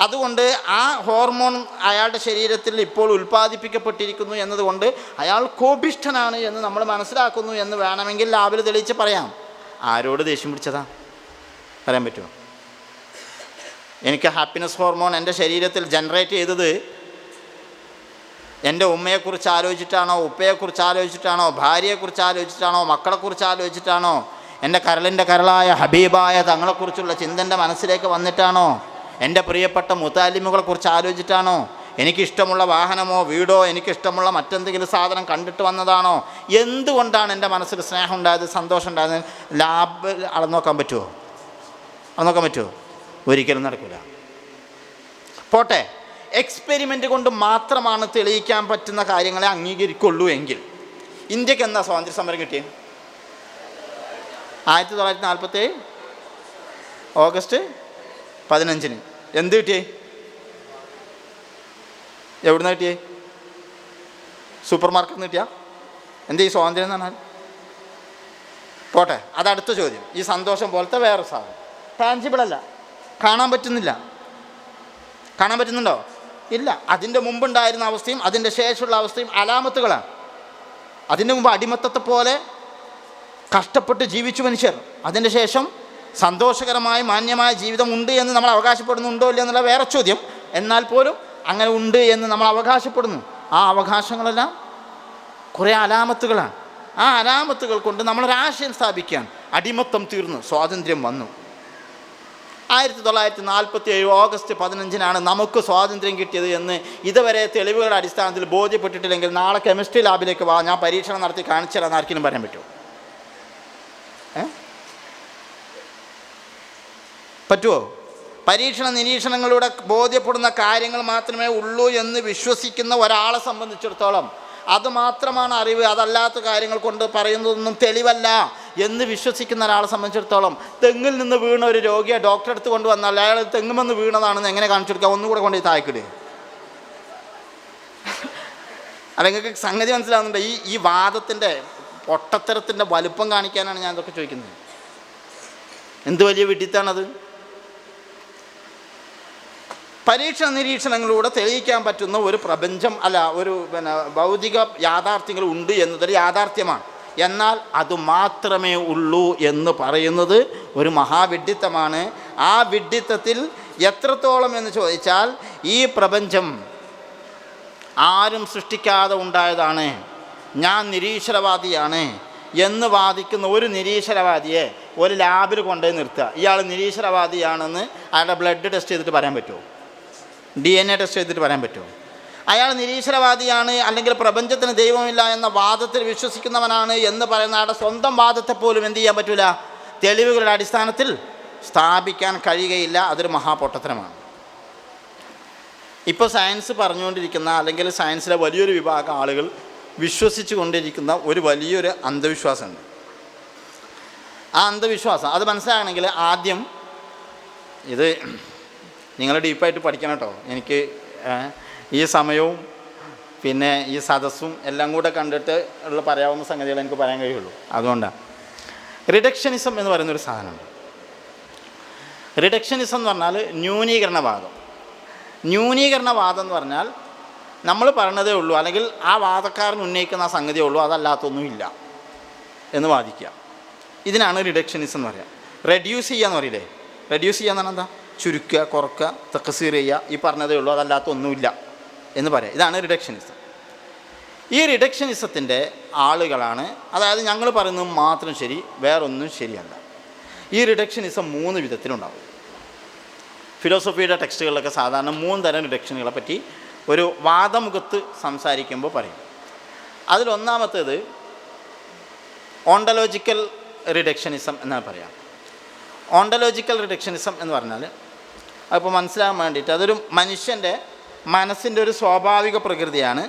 അതുകൊണ്ട് ആ ഹോർമോൺ അയാളുടെ ശരീരത്തിൽ ഇപ്പോൾ ഉൽപ്പാദിപ്പിക്കപ്പെട്ടിരിക്കുന്നു എന്നതുകൊണ്ട് അയാൾ കോപിഷ്ഠനാണ് എന്ന് നമ്മൾ മനസ്സിലാക്കുന്നു എന്ന് വേണമെങ്കിൽ ലാബിൽ തെളിയിച്ച് പറയാം. ആരോട് ദേഷ്യം പിടിച്ചതാ പറയാൻ പറ്റുമോ? എനിക്ക് ഹാപ്പിനെസ് ഹോർമോൺ എൻ്റെ ശരീരത്തിൽ ജനറേറ്റ് ചെയ്തത് എൻ്റെ ഉമ്മയെക്കുറിച്ച് ആലോചിച്ചിട്ടാണോ, ഉപ്പയെക്കുറിച്ച് ആലോചിച്ചിട്ടാണോ, ഭാര്യയെക്കുറിച്ച് ആലോചിച്ചിട്ടാണോ, മക്കളെക്കുറിച്ച് ആലോചിച്ചിട്ടാണോ, എൻ്റെ കരളിൻ്റെ കരളായ ഹബീബായ തങ്ങളെക്കുറിച്ചുള്ള ചിന്തൻ്റെ മനസ്സിലേക്ക് വന്നിട്ടാണോ, എൻ്റെ പ്രിയപ്പെട്ട മുതാലിമുകളെക്കുറിച്ച് ആലോചിച്ചിട്ടാണോ, എനിക്കിഷ്ടമുള്ള വാഹനമോ വീടോ എനിക്കിഷ്ടമുള്ള മറ്റെന്തെങ്കിലും സാധനം കണ്ടിട്ട് വന്നതാണോ? എന്തുകൊണ്ടാണ് എൻ്റെ മനസ്സിൽ സ്നേഹം ഉണ്ടായത്, സന്തോഷം ഉണ്ടായത്? ലാബ് അളന്നോക്കാൻ പറ്റുമോ? ഒരിക്കലും നടക്കില്ല. പോട്ടെ, എക്സ്പെരിമെൻ്റ് കൊണ്ട് മാത്രമാണ് തെളിയിക്കാൻ പറ്റുന്ന കാര്യങ്ങളെ അംഗീകരിക്കുള്ളൂ എങ്കിൽ ഇന്ത്യക്ക് എന്താ സ്വാതന്ത്ര്യ സമരം കിട്ടിയത്? 1947 ഓഗസ്റ്റ് 15 എന്ത് കിട്ടിയേ? എവിടുന്ന് കിട്ടിയേ? സൂപ്പർ മാർക്കറ്റിൽ നിന്ന് കിട്ടിയാ? എന്ത് ഈ സ്വാതന്ത്ര്യം എന്ന് പറഞ്ഞാൽ? പോട്ടെ, അതടുത്ത ചോദ്യം. ഈ സന്തോഷം പോലത്തെ വേറെ സാധനം ടാഞ്ചിബിളല്ല, കാണാൻ പറ്റുന്നുണ്ടോ? ഇല്ല. അതിൻ്റെ മുമ്പുണ്ടായിരുന്ന അവസ്ഥയും അതിൻ്റെ ശേഷമുള്ള അവസ്ഥയും അലാമത്തുകളാണ്. അതിൻ്റെ മുമ്പ് അടിമത്തത്തെ പോലെ കഷ്ടപ്പെട്ട് ജീവിച്ചു മനുഷ്യർ, അതിൻ്റെ ശേഷം സന്തോഷകരമായ മാന്യമായ ജീവിതം ഉണ്ട് എന്ന് നമ്മൾ അവകാശപ്പെടുന്നുണ്ടോ ഇല്ല എന്നുള്ള വേറെ ചോദ്യം. എന്നാൽ പോലും അങ്ങനെ ഉണ്ട് എന്ന് നമ്മൾ അവകാശപ്പെടുന്നു. ആ അവകാശങ്ങളെല്ലാം കുറേ അലാമത്തുകളാണ്. ആ അലാമത്തുകൾ കൊണ്ട് നമ്മളൊരാശയം സ്ഥാപിക്കുകയാണ്. അടിമത്തം തീർന്നു, സ്വാതന്ത്ര്യം വന്നു. 1947 ഓഗസ്റ്റ് 15 നമുക്ക് സ്വാതന്ത്ര്യം കിട്ടിയത് എന്ന് ഇതുവരെ തെളിവുകളുടെ അടിസ്ഥാനത്തിൽ ബോധ്യപ്പെട്ടിട്ടില്ലെങ്കിൽ നാളെ കെമിസ്ട്രി ലാബിലേക്ക് വാ, ഞാൻ പരീക്ഷണം നടത്തി കാണിച്ചു തരാമെന്ന് ആർക്കെങ്കിലും പറയാൻ പറ്റുമോ? പരീക്ഷണ നിരീക്ഷണങ്ങളിലൂടെ ബോധ്യപ്പെടുന്ന കാര്യങ്ങൾ മാത്രമേ ഉള്ളൂ എന്ന് വിശ്വസിക്കുന്ന ഒരാളെ സംബന്ധിച്ചിടത്തോളം അതുമാത്രമാണ് അറിവ്, അതല്ലാത്ത കാര്യങ്ങൾ കൊണ്ട് പറയുന്നതൊന്നും തെളിവല്ല എന്ന് വിശ്വസിക്കുന്ന ഒരാളെ സംബന്ധിച്ചിടത്തോളം തെങ്ങിൽ നിന്ന് വീണ ഒരു രോഗിയെ ഡോക്ടറെ അടുത്ത് കൊണ്ടുവന്നാൽ അയാൾ തെങ്ങുമെന്ന് വീണതാണെന്ന് എങ്ങനെ കാണിച്ചു കൊടുക്കുക? ഒന്നുകൂടെ കൊണ്ട് താഴ്ക്കിട്. അല്ല, നിങ്ങൾക്ക് സംഗതി മനസ്സിലാവുന്നുണ്ട്? ഈ വാദത്തിൻ്റെ പൊട്ടത്തരത്തിൻ്റെ വലുപ്പം കാണിക്കാനാണ് ഞാൻ ഇതൊക്കെ ചോദിക്കുന്നത്. എന്ത് വലിയ വിഡിത്താണത്! പരീക്ഷണ നിരീക്ഷണങ്ങളിലൂടെ തെളിയിക്കാൻ പറ്റുന്ന ഒരു പ്രപഞ്ചം ഒരു ഭൗതിക യാഥാർത്ഥ്യങ്ങൾ ഉണ്ട് എന്നതൊരു യാഥാർത്ഥ്യമാണ്. എന്നാൽ അത് മാത്രമേ ഉള്ളൂ എന്ന് പറയുന്നത് ഒരു മഹാവിഡ്ഢിത്തമാണ്. ആ വിഡ്ഢിത്തത്തിൽ എത്രത്തോളം എന്ന് ചോദിച്ചാൽ, ഈ പ്രപഞ്ചം ആരും സൃഷ്ടിക്കാതെ ഉണ്ടായതാണ്, ഞാൻ നിരീശ്വരവാദിയാണ് എന്ന് വാദിക്കുന്ന ഒരു നിരീശ്വരവാദിയെ ഒരു ലാബിൽ കൊണ്ടുപോയി നിർത്തുക. ഇയാൾ നിരീശ്വരവാദിയാണെന്ന് അയാളുടെ ബ്ലഡ് ടെസ്റ്റ് ചെയ്തിട്ട് പറയാൻ പറ്റുമോ? DNA ടെസ്റ്റ് ചെയ്തിട്ട് പറയാൻ പറ്റുമോ? അയാൾ നിരീശ്വരവാദിയാണ് അല്ലെങ്കിൽ പ്രപഞ്ചത്തിന് ദൈവമില്ല എന്ന വാദത്തിൽ വിശ്വസിക്കുന്നവനാണ് എന്ന് പറയുന്ന അയാളുടെ സ്വന്തം വാദത്തെപ്പോലും എന്ത് ചെയ്യാൻ പറ്റില്ല? തെളിവുകളുടെ അടിസ്ഥാനത്തിൽ സ്ഥാപിക്കാൻ കഴിയുകയില്ല. അതൊരു മഹാപൊട്ടത്തരമാണ്. ഇപ്പോൾ സയൻസ് പറഞ്ഞുകൊണ്ടിരിക്കുന്ന അല്ലെങ്കിൽ സയൻസിലെ വലിയൊരു വിഭാഗം ആളുകൾ വിശ്വസിച്ചു കൊണ്ടിരിക്കുന്ന ഒരു വലിയൊരു അന്ധവിശ്വാസമുണ്ട്. ആ അന്ധവിശ്വാസം അത് മനസ്സിലാകണമെങ്കിൽ ആദ്യം ഇത് നിങ്ങൾ ഡീപ്പായിട്ട് പഠിക്കണം കേട്ടോ. എനിക്ക് ഈ സമയവും പിന്നെ ഈ സദസ്സും എല്ലാം കൂടെ കണ്ടിട്ട് ഉള്ള പറയാവുന്ന സംഗതികൾ എനിക്ക് പറയാൻ കഴിയുള്ളൂ. അതുകൊണ്ടാണ് റിഡക്ഷനിസം എന്ന് പറയുന്നൊരു സാധനമുണ്ട്. റിഡക്ഷനിസം എന്ന് പറഞ്ഞാൽ ന്യൂനീകരണവാദം. ന്യൂനീകരണവാദം എന്ന് പറഞ്ഞാൽ നമ്മൾ പറഞ്ഞതേ ഉള്ളൂ, അല്ലെങ്കിൽ ആ വാദക്കാരൻ ഉന്നയിക്കുന്ന സംഗതിയേ ഉള്ളൂ, അതല്ലാത്തൊന്നുമില്ല എന്ന് വാദിക്കുക. ഇതിനാണ് റിഡക്ഷനിസം എന്ന് പറയുക. റെഡ്യൂസ് ചെയ്യുക എന്ന് പറയില്ലേ, റെഡ്യൂസ് ചെയ്യുക എന്ന് പറഞ്ഞാൽ എന്താ? ചുരുക്കുക, കുറക്കുക, തഖ്സീർ ചെയ്യുക, ഈ പറഞ്ഞതേ ഉള്ളൂ, അതല്ലാത്തൊന്നുമില്ല എന്ന് പറയാം. ഇതാണ് റിഡക്ഷനിസം. ഈ റിഡക്ഷനിസത്തിൻ്റെ ആളുകളാണ്, അതായത് ഞങ്ങൾ പറയുന്നത് മാത്രം ശരി, വേറൊന്നും ശരിയല്ല. ഈ റിഡക്ഷനിസം 3 വിധത്തിലുണ്ടാവും. ഫിലോസഫിയുടെ ടെക്സ്റ്റുകളിലൊക്കെ സാധാരണ 3 തരം റിഡക്ഷനുകളെ പറ്റി ഒരു വാദമുഖത്ത് സംസാരിക്കുമ്പോൾ പറയും. അതിലൊന്നാമത്തേത് ഓണ്ടോളജിക്കൽ റിഡക്ഷനിസം എന്നാണ് പറയാം. ഓണ്ടോളജിക്കൽ റിഡക്ഷനിസം എന്ന് പറഞ്ഞാൽ അതിപ്പോൾ മനസ്സിലാകാൻ വേണ്ടിയിട്ട് അതൊരു മനുഷ്യൻ്റെ മനസ്സിൻ്റെ ഒരു സ്വാഭാവിക പ്രകൃതിയാണ്.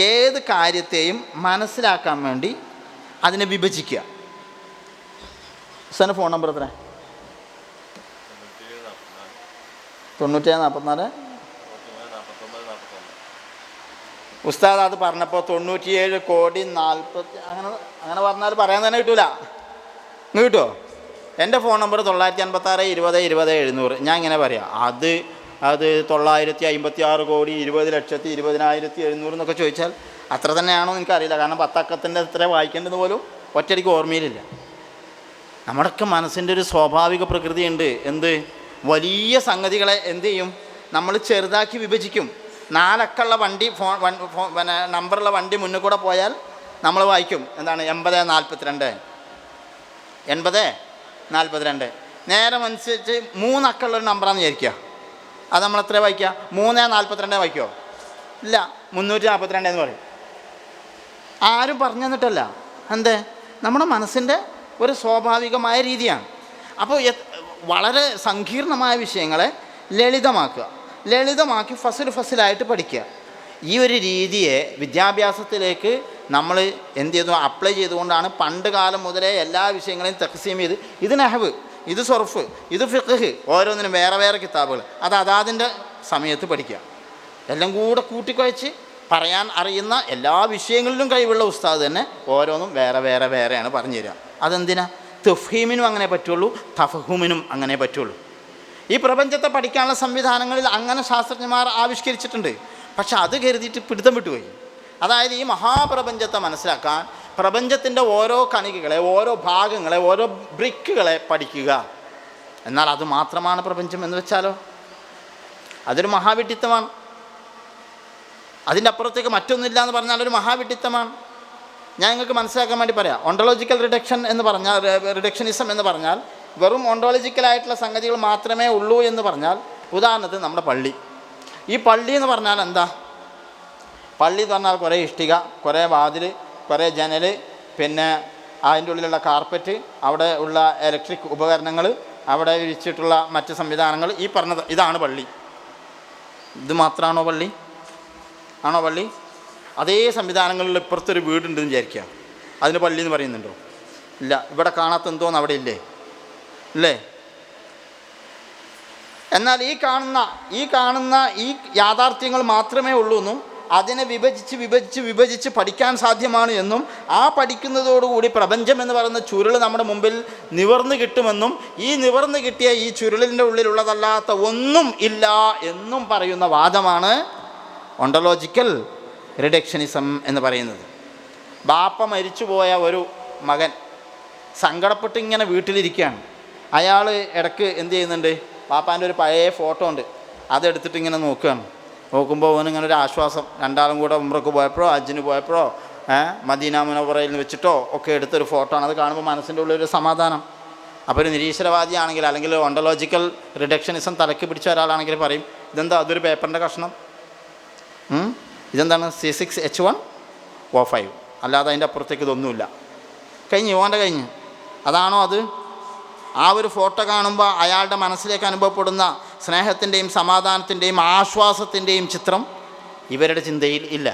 ഏത് കാര്യത്തെയും മനസ്സിലാക്കാൻ വേണ്ടി അതിനെ വിഭജിക്കുക. ഉസ്താദിൻ്റെ ഫോൺ നമ്പർ എത്ര? 9744. ഉസ്താദ് അത് പറഞ്ഞപ്പോൾ 97,40,00,000 അങ്ങനെ പറഞ്ഞാൽ പറയാൻ തന്നെ കിട്ടൂല. ഇങ്ങ് കിട്ടുമോ? എൻ്റെ ഫോൺ നമ്പർ 956 20 20 700. ഞാൻ ഇങ്ങനെ പറയാം, അത് 956,20,20,700 എന്നൊക്കെ ചോദിച്ചാൽ അത്ര തന്നെയാണോ എനിക്കറിയില്ല. കാരണം 10 അക്കത്തിൻ്റെ എത്ര വായിക്കേണ്ടത് പോലും ഒറ്റയടിക്ക് ഓർമ്മയിലില്ല. നമ്മുടെയൊക്കെ മനസ്സിൻ്റെ ഒരു സ്വാഭാവിക പ്രകൃതിയുണ്ട്. എന്ത്? വലിയ സംഗതികളെ എന്ത് ചെയ്യും? നമ്മൾ ചെറുതാക്കി വിഭജിക്കും. 4 അക്കമുള്ള വണ്ടി പിന്നെ നമ്പറുള്ള വണ്ടി മുന്നിൽ കൂടെ പോയാൽ നമ്മൾ വായിക്കും എന്താണ്? 8042. നേരെ അനുസരിച്ച് 3 അക്കമുള്ളൊരു നമ്പറാണെന്ന് വിചാരിക്കുക. അത് നമ്മൾ എത്ര വായിക്കുക? 342 വായിക്കുമോ? ഇല്ല, 342 എന്ന് പറയും. ആരും പറഞ്ഞു തന്നിട്ടല്ല. എന്തേ? നമ്മുടെ മനസ്സിൻ്റെ ഒരു സ്വാഭാവികമായ രീതിയാണ്. അപ്പോൾ വളരെ സങ്കീർണമായ വിഷയങ്ങളെ ലളിതമാക്കി ഫസിലായിട്ട് പഠിക്കുക. ഈ ഒരു രീതിയെ വിദ്യാഭ്യാസത്തിലേക്ക് നമ്മൾ എന്ത് ചെയ്തു? അപ്ലൈ ചെയ്തുകൊണ്ടാണ് പണ്ട് കാലം മുതലേ എല്ലാ വിഷയങ്ങളെയും തഖ്സീം ചെയ്ത്, ഇത് നഹ്വ്, ഇത് സർഫ്, ഇത് ഫിഖ്, ഓരോന്നിനും വേറെ വേറെ കിതാബുകൾ, അതാതിൻ്റെ സമയത്ത് പഠിക്കുക. എല്ലാം കൂടെ കൂട്ടിക്കുഴച്ച് പറയാൻ അറിയുന്ന എല്ലാ വിഷയങ്ങളിലും കഴിവുള്ള ഉസ്താദ് തന്നെ ഓരോന്നും വേറെയാണ് പറഞ്ഞു തരിക. അതെന്തിനാ? തഫ്ഹീമിനും അങ്ങനെ പറ്റുള്ളൂ, തഫഹുമിനും അങ്ങനെ പറ്റുള്ളൂ. ഈ പ്രപഞ്ചത്തെ പഠിക്കാനുള്ള സംവിധാനങ്ങളിൽ അങ്ങനെ ശാസ്ത്രജ്ഞന്മാർ ആവിഷ്കരിച്ചിട്ടുണ്ട്. പക്ഷെ അത് കരുതിയിട്ട് പിടുത്തം വിട്ടുപോയി. അതായത് ഈ മഹാപ്രപഞ്ചത്തെ മനസ്സിലാക്കാൻ പ്രപഞ്ചത്തിൻ്റെ ഓരോ കണികകളെ, ഓരോ ഭാഗങ്ങളെ, ഓരോ ബ്രിക്കുകളെ പഠിക്കുക. എന്നാൽ അത് മാത്രമാണ് പ്രപഞ്ചം എന്ന് വെച്ചാലോ അതൊരു മഹാവിഡ്ഢിത്തമാണ്. അതിൻ്റെ അപ്പുറത്തേക്ക് മറ്റൊന്നുമില്ല എന്ന് പറഞ്ഞാൽ ഒരു മഹാവിഡ്ഢിത്തമാണ്. ഞാൻ നിങ്ങൾക്ക് മനസ്സിലാക്കാൻ വേണ്ടി പറയാം. ഓണ്ടോളജിക്കൽ റിഡക്ഷനിസം എന്ന് പറഞ്ഞാൽ വെറും ഓണ്ടോളജിക്കലായിട്ടുള്ള സംഗതികൾ മാത്രമേ ഉള്ളൂ എന്ന് പറഞ്ഞാൽ, ഉദാഹരണത്തിന് നമ്മുടെ പള്ളി. ഈ പള്ളി എന്ന് പറഞ്ഞാൽ എന്താ? പള്ളി എന്ന് പറഞ്ഞാൽ കുറേ ഇഷ്ടിക, കുറേ വാതിൽ, കുറേ ജനൽ, പിന്നെ അതിൻ്റെ ഉള്ളിലുള്ള കാർപ്പറ്റ്, അവിടെ ഉള്ള ഇലക്ട്രിക് ഉപകരണങ്ങൾ, അവിടെ വിരിച്ചിട്ടുള്ള മറ്റ് സംവിധാനങ്ങൾ, ഈ പറഞ്ഞത് ഇതാണ് പള്ളി. ഇത് മാത്രമാണോ പള്ളി? ആണോ പള്ളി? അതേ സംവിധാനങ്ങളിൽ ഇപ്പുറത്തൊരു വീടുണ്ടെന്ന് വിചാരിക്കുക, അതിന് പള്ളി എന്ന് പറയുന്നുണ്ടോ? ഇല്ല. ഇവിടെ കാണാത്ത എന്തോന്ന് അവിടെ ഇല്ലേ? എന്നാൽ ഈ കാണുന്ന ഈ യാഥാർത്ഥ്യങ്ങൾ മാത്രമേ ഉള്ളൂ എന്നും അതിനെ വിഭജിച്ച് പഠിക്കാൻ സാധ്യമാണ് എന്നും ആ പഠിക്കുന്നതോടുകൂടി പ്രപഞ്ചം എന്ന് പറയുന്ന ചുരുൾ നമ്മുടെ മുമ്പിൽ നിവർന്നു കിട്ടുമെന്നും ഈ നിവർന്നു കിട്ടിയ ഈ ചുരുളിൻ്റെ ഉള്ളിലുള്ളതല്ലാത്ത ഒന്നും ഇല്ല എന്നും പറയുന്ന വാദമാണ് ഓണ്ടോളജിക്കൽ റിഡക്ഷനിസം എന്ന് പറയുന്നത്. ബാപ്പ മരിച്ചുപോയ ഒരു മകൻ സങ്കടപ്പെട്ട് ഇങ്ങനെ വീട്ടിലിരിക്കുകയാണ്. അയാൾ ഇടയ്ക്ക് എന്ത് ചെയ്യുന്നുണ്ട്? പാപ്പാൻ്റെ ഒരു പഴയ ഫോട്ടോ ഉണ്ട്, അതെടുത്തിട്ട് ഇങ്ങനെ നോക്കുമ്പോൾ അവനിങ്ങനെ ഒരു ആശ്വാസം. രണ്ടാളും കൂടെ ഉംറക്ക് പോയപ്പോഴോ ഹജ്ജിന് പോയപ്പോഴോ മദീന മുനവറയിൽ നിന്ന് വെച്ചിട്ടോ ഒക്കെ എടുത്തൊരു ഫോട്ടോ ആണ്. അത് കാണുമ്പോൾ മനസ്സിൻ്റെ ഉള്ളൊരു സമാധാനം. അപ്പോൾ ഒരു നിരീശ്വരവാദിയാണെങ്കിൽ, അല്ലെങ്കിൽ ഓണ്ടോളജിക്കൽ റിഡക്ഷനിസം തലക്ക് പിടിച്ച ഒരാളാണെങ്കിൽ പറയും, ഇതെന്താ? അതൊരു പേപ്പറിൻ്റെ കഷ്ണം. ഇതെന്താണ്? C6H1O5, അല്ലാതെ അതിൻ്റെ അപ്പുറത്തേക്ക് ഇതൊന്നുമില്ല. കഴിഞ്ഞു. അതാണോ അത്? ആ ഒരു ഫോട്ടോ കാണുമ്പോൾ അയാളുടെ മനസ്സിലേക്ക് അനുഭവപ്പെടുന്ന സ്നേഹത്തിൻ്റെയും സമാധാനത്തിൻ്റെയും ആശ്വാസത്തിൻ്റെയും ചിത്രം ഇവരുടെ ചിന്തയിൽ ഇല്ല.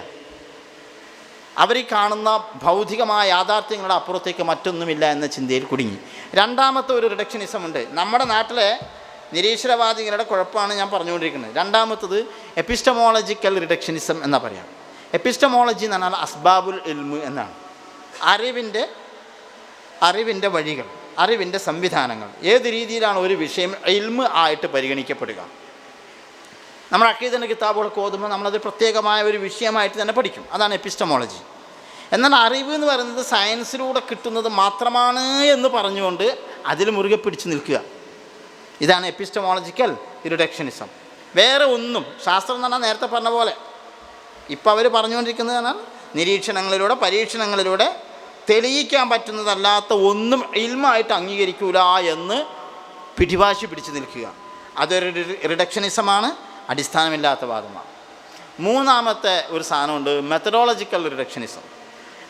അവർ കാണുന്ന ഭൗതികമായ യാഥാർത്ഥ്യങ്ങളുടെ അപ്പുറത്തേക്ക് മറ്റൊന്നുമില്ല എന്ന ചിന്തയിൽ കുടുങ്ങി. രണ്ടാമത്തെ ഒരു റിഡക്ഷനിസം ഉണ്ട്. നമ്മുടെ നാട്ടിലെ നിരീശ്വരവാദികളുടെ കുഴപ്പമാണ് ഞാൻ പറഞ്ഞുകൊണ്ടിരിക്കുന്നത്. രണ്ടാമത്തത് എപ്പിസ്റ്റമോളജിക്കൽ റിഡക്ഷനിസം എന്നാ പറയാം. എപ്പിസ്റ്റമോളജി എന്ന് പറഞ്ഞാൽ അസ്ബാബുൽ ഇൽമ് എന്നാണ്. അറിവിൻ്റെ വഴികൾ, അറിവിൻ്റെ സംവിധാനങ്ങൾ. ഏത് രീതിയിലാണ് ഒരു വിഷയം ഇൽമ് ആയിട്ട് പരിഗണിക്കപ്പെടുക? നമ്മൾ അഖീദയുടെ കിതാബുകളൊക്കെ ഓതുമ്പോൾ നമ്മളത് പ്രത്യേകമായ ഒരു വിഷയമായിട്ട് തന്നെ പഠിക്കും. അതാണ് എപ്പിസ്റ്റമോളജി. എന്നാൽ അറിവ് എന്ന് പറയുന്നത് സയൻസിലൂടെ കിട്ടുന്നത് മാത്രമാണ് എന്ന് പറഞ്ഞുകൊണ്ട് അതിൽ മുറുകെ പിടിച്ച് നിൽക്കുക. ഇതാണ് എപ്പിസ്റ്റമോളജിക്കൽ റിഡക്ഷനിസം. വേറെ ഒന്നും ശാസ്ത്രം എന്ന് പറഞ്ഞാൽ നേരത്തെ പറഞ്ഞ പോലെ ഇപ്പോൾ അവർ പറഞ്ഞുകൊണ്ടിരിക്കുന്നത് പറഞ്ഞാൽ നിരീക്ഷണങ്ങളിലൂടെ പരീക്ഷണങ്ങളിലൂടെ തെളിയിക്കാൻ പറ്റുന്നതല്ലാത്ത ഒന്നും ഇൽമായിട്ട് അംഗീകരിക്കൂല എന്ന് പിടിവാശി പിടിച്ച് നിൽക്കുക. അതൊരു റിഡക്ഷനിസമാണ്, അടിസ്ഥാനമില്ലാത്ത വാദമാണ്. മൂന്നാമത്തെ ഒരു സാധനമുണ്ട്, മെത്തഡോളജിക്കൽ റിഡക്ഷനിസം.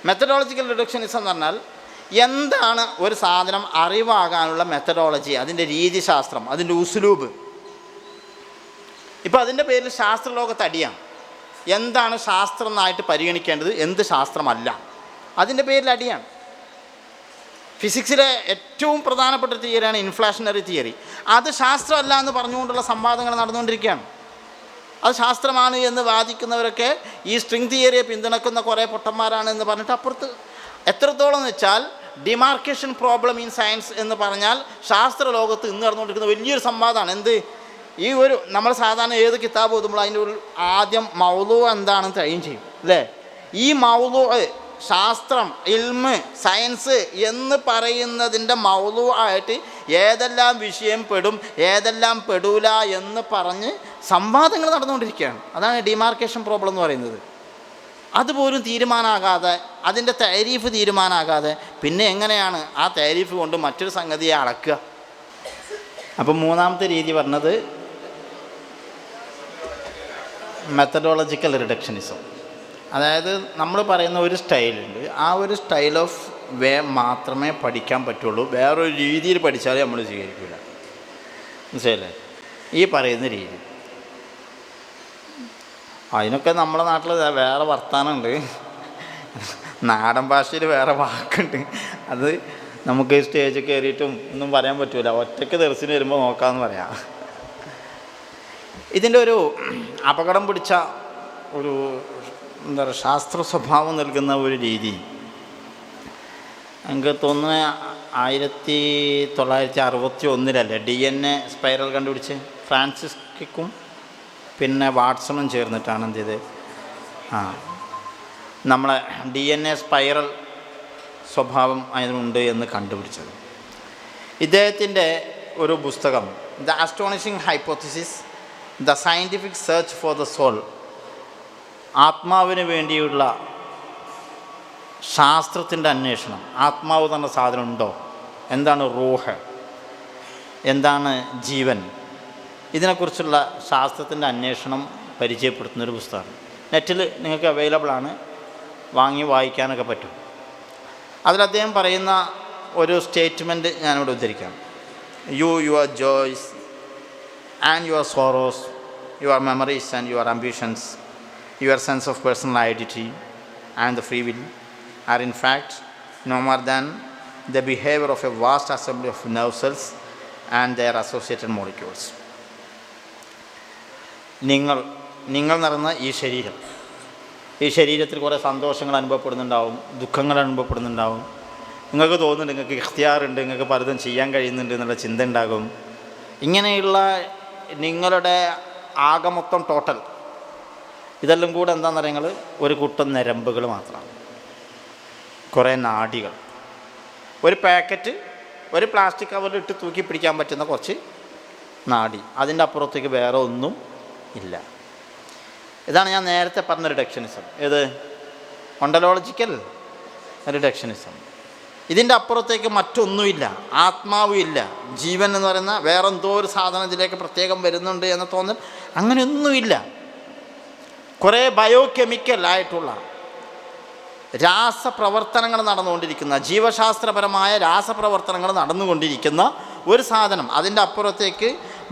മെത്തഡോളജിക്കൽ റിഡക്ഷനിസം എന്ന് പറഞ്ഞാൽ എന്താണ് ഒരു സാധനം അറിവാകാനുള്ള മെത്തഡോളജി, അതിൻ്റെ രീതിശാസ്ത്രം, അതിൻ്റെ ഉസ്ലൂബ്. ഇപ്പോൾ അതിൻ്റെ പേരിൽ ശാസ്ത്രലോകത്ത് അടിയാണ്. എന്താണ് ശാസ്ത്രം എന്നായിട്ട് പരിഗണിക്കേണ്ടത്, എന്ത് ശാസ്ത്രമല്ല, അതിൻ്റെ പേരിൽ അടിയാണ്. ഫിസിക്സിലെ ഏറ്റവും പ്രധാനപ്പെട്ട തിയറിയാണ് ഇൻഫ്ലേഷണറി തിയറി. അത് ശാസ്ത്രമല്ല എന്ന് പറഞ്ഞുകൊണ്ടുള്ള സംവാദങ്ങൾ നടന്നുകൊണ്ടിരിക്കുകയാണ്. അത് ശാസ്ത്രമാണ് എന്ന് വാദിക്കുന്നവരൊക്കെ ഈ സ്ട്രിങ് തിയറിയെ പിന്തുണക്കുന്ന കുറേ പൊട്ടന്മാരാണ് എന്ന് പറഞ്ഞിട്ട് അപ്പുറത്ത് എത്രത്തോളം എന്ന് വെച്ചാൽ ഡിമാർക്കേഷൻ പ്രോബ്ലം ഇൻ സയൻസ് എന്ന് പറഞ്ഞാൽ ശാസ്ത്ര ലോകത്ത് ഇന്ന് നടന്നുകൊണ്ടിരിക്കുന്ന വലിയൊരു സംവാദമാണ്. എന്ത്, ഈ ഒരു നമ്മൾ സാധാരണ ഏത് കിതാബ് ഓതുമ്പോൾ അതിൻ്റെ ഒരു ആദ്യം മൗലൂ എന്താണെന്ന് തയ്യും ചെയ്യും അല്ലേ? ഈ മൗലൂ ശാസ്ത്രം, ഇൽമ്, സയൻസ് എന്ന് പറയുന്നതിൻ്റെ മൗലൂ ആയിട്ട് ഏതെല്ലാം വിഷയം പെടും ഏതെല്ലാം പെടൂല എന്ന് പറഞ്ഞ് സംവാദങ്ങൾ നടന്നുകൊണ്ടിരിക്കുകയാണ്. അതാണ് ഡിമാർക്കേഷൻ പ്രോബ്ലം എന്ന് പറയുന്നത്. അതുപോലും തീരുമാനമാകാതെ, അതിൻ്റെ താരീഫ് തീരുമാനമാകാതെ പിന്നെ എങ്ങനെയാണ് ആ താരീഫ് കൊണ്ട് മറ്റൊരു സംഗതിയെ അളക്കുക? അപ്പം മൂന്നാമത്തെ രീതി പറഞ്ഞത് മെത്തഡോളജിക്കൽ റിഡക്ഷനിസം. അതായത് നമ്മൾ പറയുന്ന ഒരു സ്റ്റൈലുണ്ട്, ആ ഒരു സ്റ്റൈൽ ഓഫ് വേ മാത്രമേ പഠിക്കാൻ പറ്റുള്ളൂ, വേറൊരു രീതിയിൽ പഠിച്ചാലേ നമ്മൾ സ്വീകരിക്കില്ല. മനസ്സിലല്ലേ? ഈ പറയുന്ന രീതി. അതിനൊക്കെ നമ്മുടെ നാട്ടിൽ വേറെ വർത്താനമുണ്ട്, നാടൻ ഭാഷയിൽ വേറെ വാക്കുണ്ട്. അത് നമുക്ക് സ്റ്റേജിൽ കയറിയിട്ടും ഒന്നും പറയാൻ പറ്റില്ല, ഒറ്റയ്ക്ക് ദർശനം വരുമ്പോൾ നോക്കാമെന്ന് പറയാം. ഇതിൻ്റെ ഒരു അപകടം പിടിച്ച ഒരു എന്താ പറയുക, ശാസ്ത്ര സ്വഭാവം നൽകുന്ന ഒരു രീതി എനിക്ക് തോന്നുന്നത് 1961 DNA സ്പൈറൽ കണ്ടുപിടിച്ച് ഫ്രാൻസിസ് ക്രിക്കും പിന്നെ വാട്സണും ചേർന്നിട്ടാണ് എന്ത് ചെയ്ത് നമ്മളെ DNA സ്പൈറൽ സ്വഭാവം അതിനുണ്ട് എന്ന് കണ്ടുപിടിച്ചത്. ഇദ്ദേഹത്തിൻ്റെ ഒരു പുസ്തകം the astonishing hypothesis, the scientific search for the soul, ആത്മാവിന് വേണ്ടിയുള്ള ശാസ്ത്രത്തിൻ്റെ അന്വേഷണം. ആത്മാവ് തന്നെ സാധനം ഉണ്ടോ, എന്താണ് റൂഹ്, എന്താണ് ജീവൻ, ഇതിനെക്കുറിച്ചുള്ള ശാസ്ത്രത്തിൻ്റെ അന്വേഷണം പരിചയപ്പെടുത്തുന്നൊരു പുസ്തകമാണ്. നെറ്റിൽ നിങ്ങൾക്ക് അവൈലബിൾ ആണ്, വാങ്ങി വായിക്കാനൊക്കെ പറ്റും. അതിൽ അദ്ദേഹം പറയുന്ന ഒരു സ്റ്റേറ്റ്മെൻറ്റ് ഞാനിവിടെ ഉദ്ധരിക്കാം. Your joys and your sorrows, your memories and your ambitions, your sense of personal identity and the free will are in fact no more than the behavior of a vast assembly of nerve cells and their associated molecules. നിങ്ങൾ നിറഞ്ഞ ഈ ശരീരത്തിൽ കുറേ സന്തോഷങ്ങൾ അനുഭവപ്പെടുന്നുണ്ടാവും, ദുഃഖങ്ങൾ അനുഭവപ്പെടുന്നുണ്ടാവും. നിങ്ങൾക്ക് തോന്നുന്നുണ്ട് നിങ്ങൾക്ക് ഇഖ്തിയാറുണ്ട്, നിങ്ങൾക്ക് പലതും ചെയ്യാൻ കഴിയുന്നുണ്ട് എന്നുള്ള ചിന്ത ഉണ്ടാകും. ഇങ്ങനെയുള്ള നിങ്ങളുടെ ആകെ മൊത്തം ടോട്ടൽ ഇതെല്ലാം കൂടെ എന്താണെന്ന് പറയുന്നത് ഒരു കൂട്ടം ഞരമ്പുകൾ മാത്രമാണ്, കുറേ നാഡികൾ, ഒരു പാക്കറ്റ്, ഒരു പ്ലാസ്റ്റിക് കവറിൽ ഇട്ട് തൂക്കി പിടിക്കാൻ പറ്റുന്ന കുറച്ച് നാഡി, അതിൻ്റെ അപ്പുറത്തേക്ക് വേറെ ഒന്നും ഇല്ല. ഇതാണ് ഞാൻ നേരത്തെ പറഞ്ഞ റിഡക്ഷനിസം. ഏത്? ഒണ്ടോളജിക്കൽ റിഡക്ഷനിസം. ഇതിൻ്റെ അപ്പുറത്തേക്ക് മറ്റൊന്നുമില്ല, ആത്മാവും ഇല്ല, ജീവൻ എന്ന് പറയുന്ന വേറെന്തോ ഒരു സാധനം ഇതിലേക്ക് പ്രത്യേകം വരുന്നുണ്ട് എന്ന് തോന്നൽ അങ്ങനെയൊന്നുമില്ല. കുറേ ബയോ കെമിക്കൽ ആയിട്ടുള്ള രാസപ്രവർത്തനങ്ങൾ നടന്നുകൊണ്ടിരിക്കുന്ന, ജീവശാസ്ത്രപരമായ രാസപ്രവർത്തനങ്ങൾ നടന്നുകൊണ്ടിരിക്കുന്ന ഒരു സാധനം, അതിൻ്റെ അപ്പുറത്തേക്ക്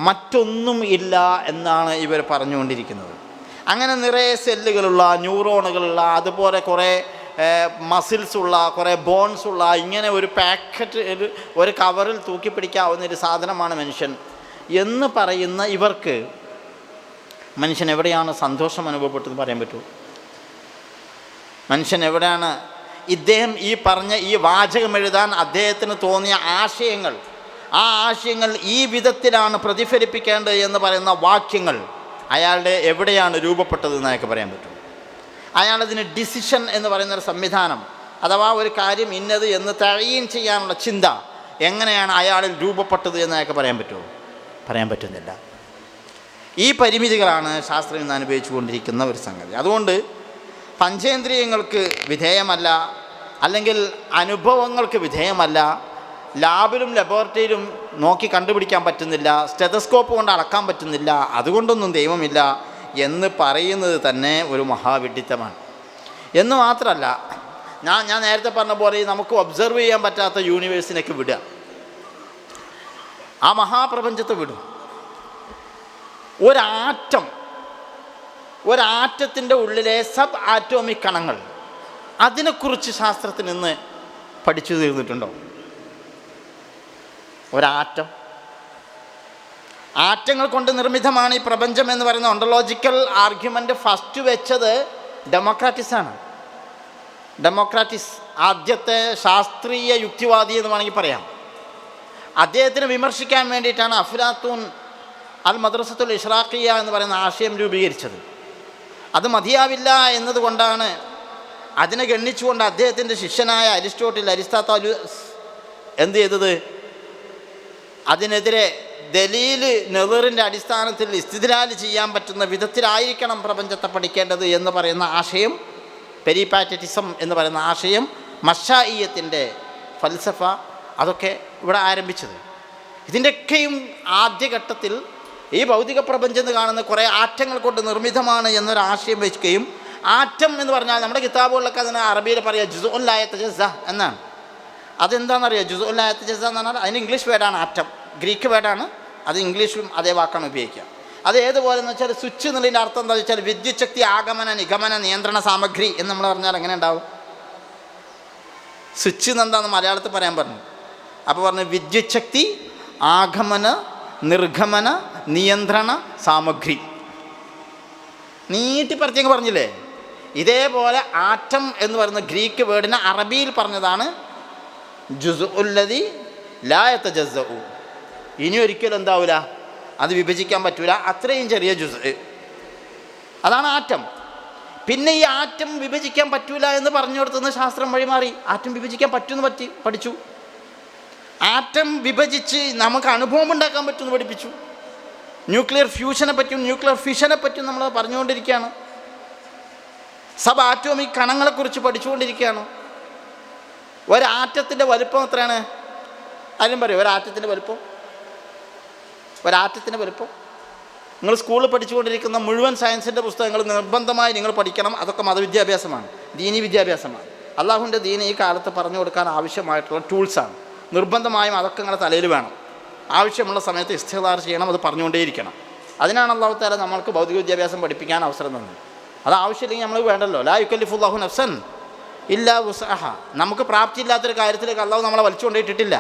മറ്റൊന്നും ഇല്ല എന്നാണ് ഇവർ പറഞ്ഞുകൊണ്ടിരിക്കുന്നത്. അങ്ങനെ നിറയെ സെല്ലുകളുള്ള, ന്യൂറോണുകളുള്ള, അതുപോലെ കുറേ മസിൽസുള്ള, കുറേ ബോൺസുള്ള, ഇങ്ങനെ ഒരു പാക്കറ്റ്, ഒരു കവറിൽ തൂക്കി പിടിക്കാവുന്ന ഒരു സാധനമാണ് മനുഷ്യൻ എന്ന് പറയുന്ന ഇവർക്ക് മനുഷ്യൻ എവിടെയാണ് സന്തോഷം അനുഭവപ്പെട്ടതെന്ന് പറയാൻ പറ്റുമോ? മനുഷ്യൻ എവിടെയാണ് ഇദ്ദേഹം ഈ പറഞ്ഞ ഈ വാചകം എഴുതാൻ അദ്ദേഹത്തിന് തോന്നിയ ആശയങ്ങൾ, ആ ആശയങ്ങൾ ഈ വിധത്തിലാണ് പ്രതിഫലിപ്പിക്കേണ്ടത് എന്ന് പറയുന്ന വാക്യങ്ങൾ അയാളുടെ എവിടെയാണ് രൂപപ്പെട്ടത് എന്ന് അയാൾക്ക് പറയാൻ പറ്റും. അയാളതിന് ഡിസിഷൻ എന്ന് പറയുന്നൊരു സംവിധാനം, അഥവാ ഒരു കാര്യം ഇന്നത് എന്ന് തഴയീൻ ചെയ്യാനുള്ള ചിന്ത എങ്ങനെയാണ് അയാളിൽ രൂപപ്പെട്ടത് എന്ന് അയാൾക്ക് പറയാൻ പറ്റുമോ? പറയാൻ പറ്റുന്നില്ല. ഈ പരിമിതികളാണ് ശാസ്ത്രം ഇന്ന് അനുഭവിച്ചു കൊണ്ടിരിക്കുന്ന ഒരു സംഗതി. അതുകൊണ്ട് പഞ്ചേന്ദ്രിയങ്ങൾക്ക് വിധേയമല്ല, അല്ലെങ്കിൽ അനുഭവങ്ങൾക്ക് വിധേയമല്ല, ലാബിലും ലബോറട്ടറിയിലും നോക്കി കണ്ടുപിടിക്കാൻ പറ്റുന്നില്ല, സ്റ്റെതസ്കോപ്പ് കൊണ്ട് അളക്കാൻ പറ്റുന്നില്ല, അതുകൊണ്ടൊന്നും ദൈവമില്ല എന്ന് പറയുന്നത് തന്നെ ഒരു മഹാവിഡ്ഢിത്തമാണ്. എന്ന് മാത്രമല്ല, ഞാൻ നേരത്തെ പറഞ്ഞ പോലെ നമുക്ക് ഒബ്സർവ് ചെയ്യാൻ പറ്റാത്ത യൂണിവേഴ്സിനൊക്കെ വിടുക, ആ മഹാപ്രപഞ്ചത്തെ വിടും. ഒരാറ്റത്തിൻ്റെ ഉള്ളിലെ സബ് ആറ്റോമിക് കണങ്ങൾ, അതിനെക്കുറിച്ച് ശാസ്ത്രത്തിന് ഇന്ന് പഠിച്ചു തീർന്നിട്ടുണ്ടോ? ആറ്റങ്ങൾ കൊണ്ട് നിർമ്മിതമാണ് ഈ പ്രപഞ്ചം എന്ന് പറയുന്ന ഒണ്ടോളജിക്കൽ ആർഗ്യുമെൻ്റ് ഫസ്റ്റ് വെച്ചത് ഡെമോക്രാറ്റിസ്, ആദ്യത്തെ ശാസ്ത്രീയ യുക്തിവാദി എന്ന് വേണമെങ്കിൽ പറയാം. അദ്ദേഹത്തിന് വിമർശിക്കാൻ വേണ്ടിയിട്ടാണ് അഫ്ലാത്തൂൻ അൽ മദ്രസത്തുൽ ഇഷ്റാഖിയ എന്ന് പറയുന്ന ആശയം രൂപീകരിച്ചത്. അത് മതിയാവില്ല എന്നതുകൊണ്ടാണ്, അതിനെ ഗണ്ണിച്ചുകൊണ്ട് അദ്ദേഹത്തിൻ്റെ ശിഷ്യനായ അരിസ്റ്റാത്തലൂസ് എന്ത് ചെയ്തത്? അതിനെതിരെ ദലീല് നെളിറിൻ്റെ അടിസ്ഥാനത്തിൽ ഇസ്തിദ്ലാൽ ചെയ്യാൻ പറ്റുന്ന വിധത്തിലായിരിക്കണം പ്രപഞ്ചത്തെ പഠിക്കേണ്ടത് എന്ന് പറയുന്ന ആശയം, പെരിപാറ്ററ്റിസം എന്ന് പറയുന്ന ആശയം, മഷായിയത്തിൻ്റെ ഫൽസഫ, അതൊക്കെ ഇവിടെ ആരംഭിച്ചത്. ഇതിൻ്റെയൊക്കെയും ആദ്യഘട്ടത്തിൽ ഈ ഭൗതിക പ്രപഞ്ചം എന്ന് കാണുന്ന കുറേ ആറ്റങ്ങൾ കൊണ്ട് നിർമ്മിതമാണ് എന്നൊരാശയം വയ്ക്കുകയും, ആറ്റം എന്ന് പറഞ്ഞാൽ നമ്മുടെ കിതാബുകളിലൊക്കെ അതിന് അറബിയിൽ പറയുക ജുസുഉൻ ലാ യതജസ്സ എന്നാണ്. അതെന്താണെന്നറിയാം? ജുസുഉൻ ലാ യതജസ്സ എന്ന് പറഞ്ഞാൽ അതിന് ഇംഗ്ലീഷ് വേർഡാണ് ആറ്റം, ഗ്രീക്ക് വേർഡാണ്. അത് ഇംഗ്ലീഷിലും അതേ വാക്കാണ് ഉപയോഗിക്കുക. അത് ഏതുപോലെ എന്ന് വെച്ചാൽ സ്വിച്ച് എന്നുള്ളതിൻ്റെ അർത്ഥം എന്താണെന്ന് വെച്ചാൽ വിദ്യുത് ശക്തി ആഗമന നിഗമന നിയന്ത്രണ സാമഗ്രി എന്ന് നമ്മൾ പറഞ്ഞാൽ എങ്ങനെ ഉണ്ടാവും? സ്വിച്ച് എന്നെന്താണെന്ന് മലയാളത്തിൽ പറയാൻ പറഞ്ഞു. അപ്പോൾ പറഞ്ഞു വിദ്യുത് ശക്തി ആഗമന നിർഗമന നിയന്ത്രണ സാമഗ്രി. നീട്ടി പറഞ്ഞെങ്കിൽ പറഞ്ഞില്ലേ? ഇതേപോലെ ആറ്റം എന്ന് പറയുന്ന ഗ്രീക്ക് വേർഡിനെ അറബിയിൽ പറഞ്ഞതാണ് ജുസുഉല്ലദി ലാ യതജസ്സഉ. ഇനി ഒരിക്കലും എന്താവില്ല, അത് വിഭജിക്കാൻ പറ്റൂല, അത്രയും ചെറിയ ജുസ്, അതാണ് ആറ്റം. പിന്നെ ഈ ആറ്റം വിഭജിക്കാൻ പറ്റൂല എന്ന് പറഞ്ഞു കൊടുത്തുനിന്ന് ശാസ്ത്രം വഴിമാറി ആറ്റം വിഭജിക്കാൻ പറ്റുമെന്ന് പഠിച്ചു. ആറ്റം വിഭജിച്ച് നമുക്ക് അനുഭവം ഉണ്ടാക്കാൻ പറ്റുമെന്ന് പഠിപ്പിച്ചു. ന്യൂക്ലിയർ ഫ്യൂഷനെ പറ്റും, ന്യൂക്ലിയർ ഫിഷനെ പറ്റും നമ്മൾ പറഞ്ഞുകൊണ്ടിരിക്കുകയാണ്. സബ് ആറ്റോമിക് കണങ്ങളെക്കുറിച്ച് പഠിച്ചുകൊണ്ടിരിക്കുകയാണ്. ഒരാറ്റത്തിൻ്റെ വലുപ്പം എത്രയാണ്? ആരും പറയും ഒരാറ്റത്തിൻ്റെ വലുപ്പം നിങ്ങൾ സ്കൂളിൽ പഠിച്ചുകൊണ്ടിരിക്കുന്ന മുഴുവൻ സയൻസിൻ്റെ പുസ്തകങ്ങൾ നിർബന്ധമായി നിങ്ങൾ പഠിക്കണം. അതൊക്കെ മതവിദ്യാഭ്യാസമാണ്, ദീനി വിദ്യാഭ്യാസമാണ്. അള്ളാഹുവിൻ്റെ ദീൻ ഈ കാലത്ത് പറഞ്ഞു കൊടുക്കാൻ ആവശ്യമായിട്ടുള്ള ടൂൾസാണ്. നിർബന്ധമായും അതൊക്കെ നിങ്ങളുടെ തലയിൽ വേണം. ആവശ്യമുള്ള സമയത്ത് ഇസ്തിഗ്ഫാർ ചെയ്യണം, അത് പറഞ്ഞുകൊണ്ടേയിരിക്കണം. അതിനാണ് അള്ളാഹു തആല നമ്മൾക്ക് ഭൗതിക വിദ്യാഭ്യാസം പഠിപ്പിക്കാൻ അവസരം തന്നത്. അത് ആവശ്യമില്ലെങ്കിൽ നമ്മൾ വേണ്ടല്ലോ. ലാ യുകല്ലിഫുല്ലാഹു നഫ്സൻ ഇല്ലാ വുസ്അഹ. നമുക്ക് പ്രാപ്തിയില്ലാത്തൊരു കാര്യത്തിലേക്ക് അള്ളാഹു നമ്മളെ വലിച്ചുകൊണ്ടിട്ടിട്ടില്ല.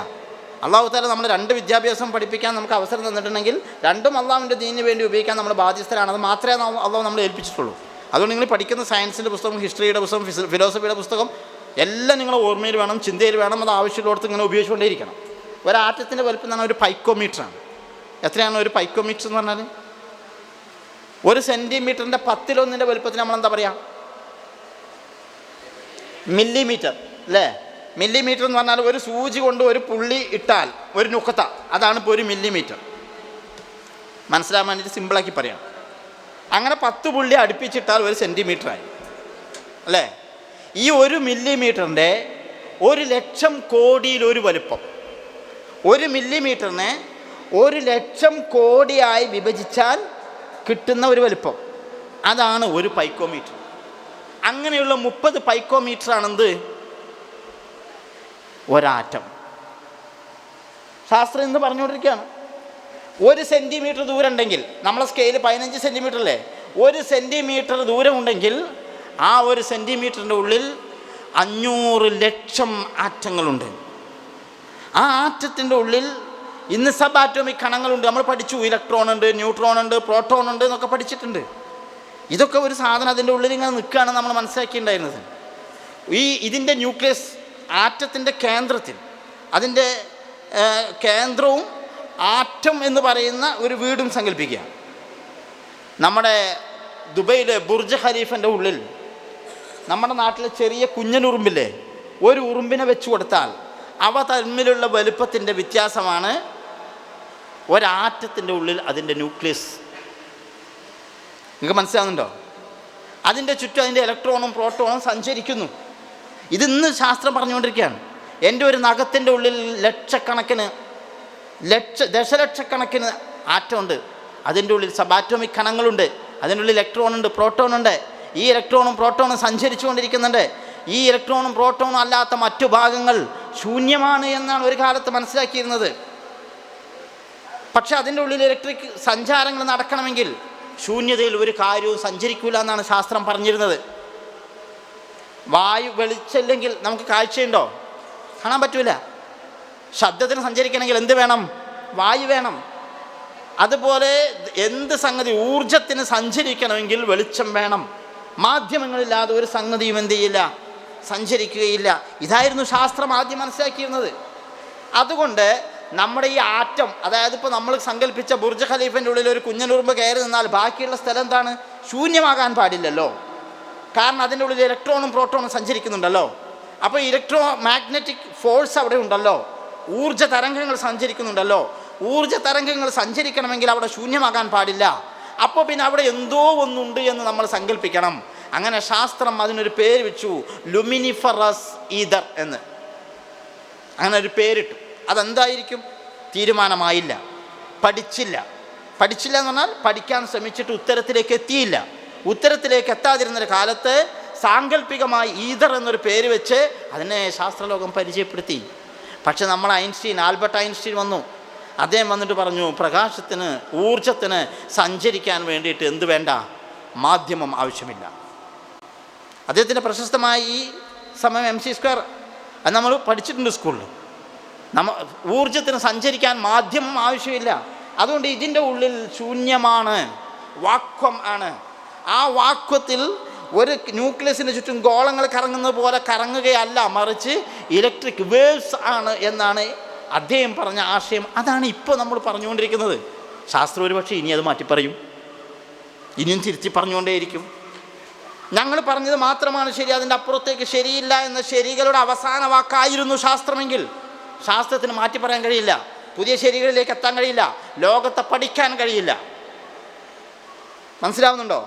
അള്ളാഹു തആല നമ്മൾ രണ്ട് വിദ്യാഭ്യാസം പഠിപ്പിക്കാൻ നമുക്ക് അവസരം തന്നിട്ടുണ്ടെങ്കിൽ രണ്ടും അള്ളാഹുവിൻ്റെ ദീനിന് വേണ്ടി ഉപയോഗിക്കാൻ നമ്മൾ ബാധ്യസ്ഥരാണ്. അത് മാത്രമേ അള്ളാഹു നമ്മളെ ഏൽപ്പിച്ചിട്ടുള്ളൂ. അതുകൊണ്ട് നിങ്ങൾ പഠിക്കുന്ന സയൻസിൻ്റെ പുസ്തകം, ഹിസ്റ്ററിയുടെ പുസ്തകം, ഫിലോസഫിയുടെ പുസ്തകം എല്ലാം നിങ്ങളെ ഓർമ്മയിൽ വേണം, ചിന്തയിൽ വേണം. അത് ആവശ്യമുള്ളിടത്ത് ഇങ്ങനെ ഉപയോഗിച്ചുകൊണ്ടേയിരിക്കണം. ഒരാറ്റത്തിൻ്റെ വലുപ്പം എന്ന് പറഞ്ഞാൽ ഒരു പൈക്കോമീറ്ററാണ്. എത്രയാണ് ഒരു പൈക്കോമീറ്റർ എന്ന് പറഞ്ഞാൽ? ഒരു സെൻറ്റിമീറ്ററിൻ്റെ 10-1 വലുപ്പത്തിന് നമ്മളെന്താ പറയുക? മില്ലിമീറ്റർ അല്ലേ? മില്ലിമീറ്റർ എന്ന് പറഞ്ഞാൽ ഒരു സൂചി കൊണ്ട് ഒരു പുള്ളി ഇട്ടാൽ ഒരു നുക്കത്ത, അതാണ് ഇപ്പോൾ ഒരു മില്ലിമീറ്റർ. മനസ്സിലാകാൻ വേണ്ടിയിട്ട് സിമ്പിളാക്കി പറയാം. അങ്ങനെ 10 പുള്ളി അടുപ്പിച്ചിട്ടാൽ ഒരു സെൻറ്റിമീറ്ററായി അല്ലേ? ഈ 1 മില്ലിമീറ്ററിൻ്റെ 1,00,000 കോടിയിലൊരു വലുപ്പം. 1 മില്ലിമീറ്ററിനെ 1,00,000 കോടിയായി വിഭജിച്ചാൽ കിട്ടുന്ന ഒരു വലുപ്പം, അതാണ് ഒരു പൈക്കോമീറ്റർ. അങ്ങനെയുള്ള 30 പൈക്കോമീറ്ററാണെന്ത്? ഒരാറ്റം. ശാസ്ത്രം ഇന്ന് പറഞ്ഞുകൊണ്ടിരിക്കുകയാണ്. 1 സെൻറ്റിമീറ്റർ ദൂരം ഉണ്ടെങ്കിൽ, നമ്മളെ സ്കെയിൽ 15 സെൻറ്റിമീറ്റർ അല്ലേ? 1 സെൻറ്റിമീറ്റർ ദൂരമുണ്ടെങ്കിൽ ആ 1 സെൻറ്റിമീറ്ററിൻ്റെ ഉള്ളിൽ 500 ലക്ഷം ആറ്റങ്ങളുണ്ട്. ആ ആറ്റത്തിൻ്റെ ഉള്ളിൽ ഇന്ന് സബ് ആറ്റോമിക് കണങ്ങളുണ്ട്. നമ്മൾ പഠിച്ചു, ഇലക്ട്രോൺ ഉണ്ട്, ന്യൂട്രോൺ ഉണ്ട്, പ്രോട്ടോൺ ഉണ്ട് എന്നൊക്കെ പഠിച്ചിട്ടുണ്ട്. ഇതൊക്കെ ഒരു സാധനം അതിൻ്റെ ഉള്ളിൽ ഇങ്ങനെ നിൽക്കുകയാണ് നമ്മൾ മനസ്സിലാക്കിയിട്ടുണ്ടായിരുന്നത്. ഇതിൻ്റെ ന്യൂക്ലിയസ്, ആറ്റത്തിൻ്റെ കേന്ദ്രത്തിൽ, അതിൻ്റെ കേന്ദ്രവും ആറ്റം എന്ന് പറയുന്ന ഒരു വീടും സങ്കല്പിക്കുക. നമ്മുടെ ദുബൈയിലെ ബുർജ് ഖലീഫൻ്റെ ഉള്ളിൽ നമ്മുടെ നാട്ടിലെ ചെറിയ കുഞ്ഞനുറുമ്പില്ലേ, ഒരു ഉറുമ്പിനെ വെച്ച് കൊടുത്താൽ അവ തമ്മിലുള്ള വലുപ്പത്തിൻ്റെ വ്യത്യാസമാണ് ഒരാറ്റത്തിൻ്റെ ഉള്ളിൽ അതിൻ്റെ ന്യൂക്ലിയസ്. നിങ്ങൾക്ക് മനസ്സിലാകുന്നുണ്ടോ? അതിൻ്റെ ചുറ്റും അതിൻ്റെ ഇലക്ട്രോണും പ്രോട്ടോണും സഞ്ചരിക്കുന്നു. ഇതിന്ന് ശാസ്ത്രം പറഞ്ഞുകൊണ്ടിരിക്കുകയാണ്. എൻ്റെ ഒരു നഖത്തിൻ്റെ ഉള്ളിൽ ദശലക്ഷക്കണക്കിന് ആറ്റമുണ്ട്. അതിൻ്റെ ഉള്ളിൽ സബാറ്റോമിക് കണങ്ങളുണ്ട്. അതിൻ്റെ ഉള്ളിൽ ഇലക്ട്രോണുണ്ട്, പ്രോട്ടോണുണ്ട്. ഈ ഇലക്ട്രോണും പ്രോട്ടോണും സഞ്ചരിച്ചു കൊണ്ടിരിക്കുന്നുണ്ട്. ഈ ഇലക്ട്രോണും പ്രോട്ടോണും അല്ലാത്ത മറ്റു ഭാഗങ്ങൾ ശൂന്യമാണ് എന്നാണ് ഒരു കാലത്ത് മനസ്സിലാക്കിയിരുന്നത്. പക്ഷെ അതിൻ്റെ ഉള്ളിൽ ഇലക്ട്രിക് സഞ്ചാരങ്ങൾ നടക്കണമെങ്കിൽ ശൂന്യതയിൽ ഒരു കാര്യവും സഞ്ചരിക്കില്ല എന്നാണ് ശാസ്ത്രം പറഞ്ഞിരുന്നത്. വായു വെളിച്ചമില്ലെങ്കിൽ നമുക്ക് കാഴ്ചയുണ്ടോ? കാണാൻ പറ്റൂല. ശബ്ദത്തിന് സഞ്ചരിക്കണമെങ്കിൽ എന്ത് വേണം? വായു വേണം. അതുപോലെ എന്ത് സംഗതി, ഊർജത്തിന് സഞ്ചരിക്കണമെങ്കിൽ വെളിച്ചം വേണം. മാധ്യമങ്ങളില്ലാതെ ഒരു സംഗതിയും എന്ത് ചെയ്യില്ല, സഞ്ചരിക്കുകയില്ല. ഇതായിരുന്നു ശാസ്ത്രം ആദ്യം മനസ്സിലാക്കിയിരുന്നത്. അതുകൊണ്ട് നമ്മുടെ ഈ ആറ്റം, അതായത് ഇപ്പോൾ നമ്മൾ സങ്കല്പിച്ച ബുർജ് ഖലീഫിൻ്റെ ഉള്ളിൽ ഒരു കുഞ്ഞനുറുമ്പ് കയറി നിന്നാൽ ബാക്കിയുള്ള സ്ഥലം എന്താണ്? ശൂന്യമാകാൻ പാടില്ലല്ലോ. കാരണം അതിൻ്റെ ഉള്ളിൽ ഇലക്ട്രോണും പ്രോട്ടോണും സഞ്ചരിക്കുന്നുണ്ടല്ലോ. അപ്പോൾ ഇലക്ട്രോ മാഗ്നറ്റിക് ഫോഴ്സ് അവിടെ ഉണ്ടല്ലോ, ഊർജ്ജ തരംഗങ്ങൾ സഞ്ചരിക്കുന്നുണ്ടല്ലോ. ഊർജ്ജ തരംഗങ്ങൾ സഞ്ചരിക്കണമെങ്കിൽ അവിടെ ശൂന്യമാകാൻ പാടില്ല. അപ്പോൾ പിന്നെ അവിടെ എന്തോ ഒന്നുണ്ട് എന്ന് നമ്മൾ സങ്കല്പിക്കണം. അങ്ങനെ ശാസ്ത്രം അതിനൊരു പേര് വെച്ചു, ലുമിനിഫറസ് ഈതർ എന്ന്. അങ്ങനെ ഒരു പേരിട്ടു. അതെന്തായിരിക്കും? തീരുമാനമായില്ല, പഠിച്ചില്ല എന്ന് പറഞ്ഞാൽ പഠിക്കാൻ ശ്രമിച്ചിട്ട് ഉത്തരത്തിലേക്ക് എത്തിയില്ല. ഉത്തരത്തിലേക്ക് എത്താതിരുന്നൊരു കാലത്ത് സാങ്കല്പികമായി ഈതർ എന്നൊരു പേര് വെച്ച് അതിനെ ശാസ്ത്രലോകം പരിചയപ്പെടുത്തി. പക്ഷെ നമ്മൾ ആൽബർട്ട് ഐൻസ്റ്റീൻ വന്നു. അദ്ദേഹം വന്നിട്ട് പറഞ്ഞു, പ്രകാശത്തിന്, ഊർജത്തിന് സഞ്ചരിക്കാൻ വേണ്ടിയിട്ട് എന്ത് വേണ്ട? മാധ്യമം ആവശ്യമില്ല. അദ്ദേഹത്തിൻ്റെ പ്രശസ്തമായ ഈ സമയം MC², അത് നമ്മൾ പഠിച്ചിട്ടുണ്ട് സ്കൂളിൽ. ഊർജത്തിന് സഞ്ചരിക്കാൻ മാധ്യമം ആവശ്യമില്ല. അതുകൊണ്ട് ഇതിൻ്റെ ഉള്ളിൽ ശൂന്യമാണ്, വാക്വം ആണ്. ആ വാക്വത്തിൽ ഒരു ന്യൂക്ലിയസിന് ചുറ്റും ഗോളങ്ങൾ കറങ്ങുന്നത് പോലെ കറങ്ങുകയല്ല, മറിച്ച് ഇലക്ട്രിക് വേവ്സ് ആണ് എന്നാണ് അദ്ദേഹം പറഞ്ഞ ആശയം. അതാണ് ഇപ്പോൾ നമ്മൾ പറഞ്ഞുകൊണ്ടിരിക്കുന്നത്. ശാസ്ത്രം ഒരു പക്ഷേ ഇനി അത് മാറ്റിപ്പറയും, ഇനിയും തിരുത്തി പറഞ്ഞുകൊണ്ടേയിരിക്കും. ഞങ്ങൾ പറഞ്ഞത് മാത്രമാണ് ശരി, അതിൻ്റെ അപ്പുറത്തേക്ക് ശരിയില്ല എന്ന ശരികളുടെ അവസാന വാക്കായിരുന്നു ശാസ്ത്രമെങ്കിൽ ശാസ്ത്രത്തിന് മാറ്റി പറയാൻ കഴിയില്ല, പുതിയ ശരികളിലേക്ക് എത്താൻ കഴിയില്ല, ലോകത്തെ പഠിക്കാൻ കഴിയില്ല. മനസ്സിലാവുന്നുണ്ടോ?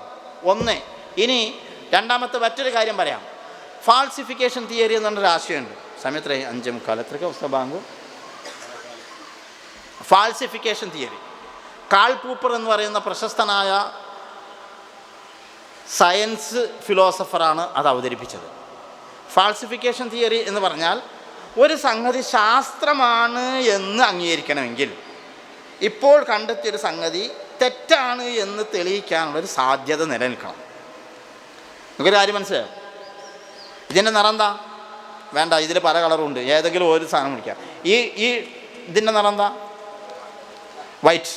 ഒന്ന്. ഇനി രണ്ടാമത്തെ മറ്റൊരു കാര്യം പറയാം. ഫാൾസിഫിക്കേഷൻ തിയറി എന്നുള്ളൊരു ആശയമുണ്ട്. സമയത്ത് 5:45 എത്രയ്ക്ക് പുസ്തക ബാങ്ക്. ഫാൾസിഫിക്കേഷൻ തിയറി കാൾ പൂപ്പർ എന്ന് പറയുന്ന പ്രശസ്തനായ സയൻസ് ഫിലോസഫറാണ് അത് അവതരിപ്പിച്ചത്. ഫാൾസിഫിക്കേഷൻ തിയറി എന്ന് പറഞ്ഞാൽ ഒരു സംഗതി ശാസ്ത്രമാണ് എന്ന് അംഗീകരിക്കണമെങ്കിൽ ഇപ്പോൾ കണ്ടെത്തിയൊരു സംഗതി തെറ്റാണ് എന്ന് തെളിയിക്കാനുള്ളൊരു സാധ്യത നിലനിൽക്കണം. നമുക്കൊരു കാര്യം മനസ്സിലാവും. ഇതിൻ്റെ നിറം എന്താ? വേണ്ട, ഇതിൽ പല കളറുണ്ട്, ഏതെങ്കിലും ഒരു സാധനം പിടിക്കാം. ഈ ഇതിൻ്റെ നിറം എന്താ? വൈറ്റ്.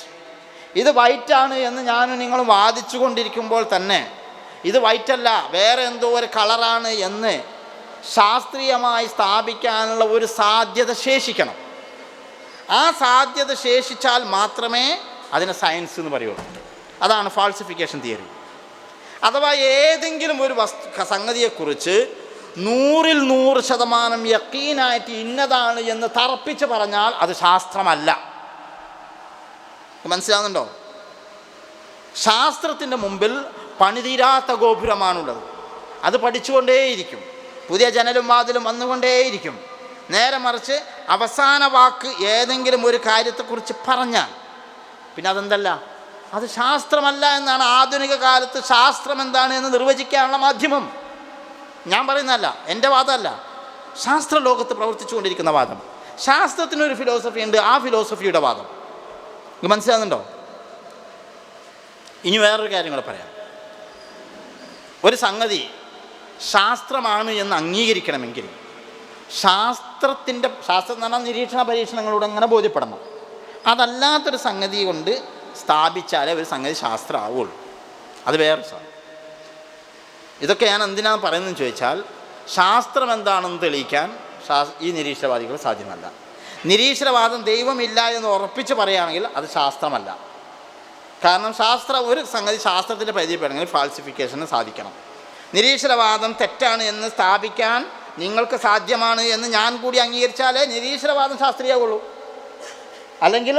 ഇത് വൈറ്റാണ് എന്ന് ഞാനും നിങ്ങളും വാദിച്ചു കൊണ്ടിരിക്കുമ്പോൾ തന്നെ ഇത് വൈറ്റല്ല, വേറെ എന്തോ ഒരു കളറാണ് എന്ന് ശാസ്ത്രീയമായി സ്ഥാപിക്കാനുള്ള ഒരു സാധ്യത ശേഷിക്കണം. ആ സാധ്യത ശേഷിച്ചാൽ മാത്രമേ അതിനെ സയൻസ് എന്ന് പറയുള്ളൂ. അതാണ് ഫാൾസിഫിക്കേഷൻ തിയറി. അഥവാ ഏതെങ്കിലും ഒരു സംഗതിയെക്കുറിച്ച് 100% യക്കീനായിട്ട് ഇന്നതാണ് എന്ന് തറപ്പിച്ച് പറഞ്ഞാൽ അത് ശാസ്ത്രമല്ല. മനസ്സിലാകുന്നുണ്ടോ? ശാസ്ത്രത്തിൻ്റെ മുമ്പിൽ പണിതീരാത്ത ഗോപുരമാണുള്ളത്. അത് പഠിച്ചുകൊണ്ടേയിരിക്കും, പുതിയ ജനലും വാതിലും വന്നുകൊണ്ടേയിരിക്കും. നേരെ മറിച്ച് അവസാന വാക്ക് ഏതെങ്കിലും ഒരു കാര്യത്തെക്കുറിച്ച് പറഞ്ഞാൽ പിന്നെ അതെന്തല്ല, അത് ശാസ്ത്രമല്ല എന്നാണ് ആധുനിക കാലത്ത് ശാസ്ത്രം എന്താണ് എന്ന് നിർവചിക്കാനുള്ള മാധ്യമം. ഞാൻ പറയുന്നതല്ല, എൻ്റെ വാദമല്ല, ശാസ്ത്രലോകത്ത് പ്രവർത്തിച്ചു കൊണ്ടിരിക്കുന്ന വാദം. ശാസ്ത്രത്തിനൊരു ഫിലോസഫി ഉണ്ട്, ആ ഫിലോസഫിയുടെ വാദം. മനസ്സിലാകുന്നുണ്ടോ? ഇനി വേറൊരു കാര്യം കൂടെ പറയാം. ഒരു ശാസ്ത്രമാണ് എന്ന് അംഗീകരിക്കണമെങ്കിൽ ശാസ്ത്രം എന്ന് പറഞ്ഞാൽ നിരീക്ഷണ പരീക്ഷണങ്ങളോട് അങ്ങനെ ബോധ്യപ്പെടണം. അതല്ലാത്തൊരു സംഗതി കൊണ്ട് സ്ഥാപിച്ചാലേ ഒരു സംഗതി ശാസ്ത്രം ആവുള്ളൂ. അത് വേറെ സാധനം. ഇതൊക്കെ ഞാൻ എന്തിനാണ് പറയുന്നതെന്ന് ചോദിച്ചാൽ, ശാസ്ത്രം എന്താണെന്ന് തെളിയിക്കാൻ ഈ നിരീശ്വരവാദികൾ സാധ്യമല്ല. നിരീശ്വരവാദം ദൈവമില്ല എന്ന് ഉറപ്പിച്ച് പറയുകയാണെങ്കിൽ അത് ശാസ്ത്രമല്ല. കാരണം ഒരു സംഗതി ശാസ്ത്രത്തിൻ്റെ പരിധിപ്പെടണമെങ്കിൽ ഫാൾസിഫിക്കേഷന് സാധിക്കണം. നിരീശ്വരവാദം തെറ്റാണ് എന്ന് സ്ഥാപിക്കാൻ നിങ്ങൾക്ക് സാധ്യമാണ് എന്ന് ഞാൻ കൂടി അംഗീകരിച്ചാലേ നിരീശ്വരവാദം ശാസ്ത്രീയമാവുള്ളൂ. അല്ലെങ്കിൽ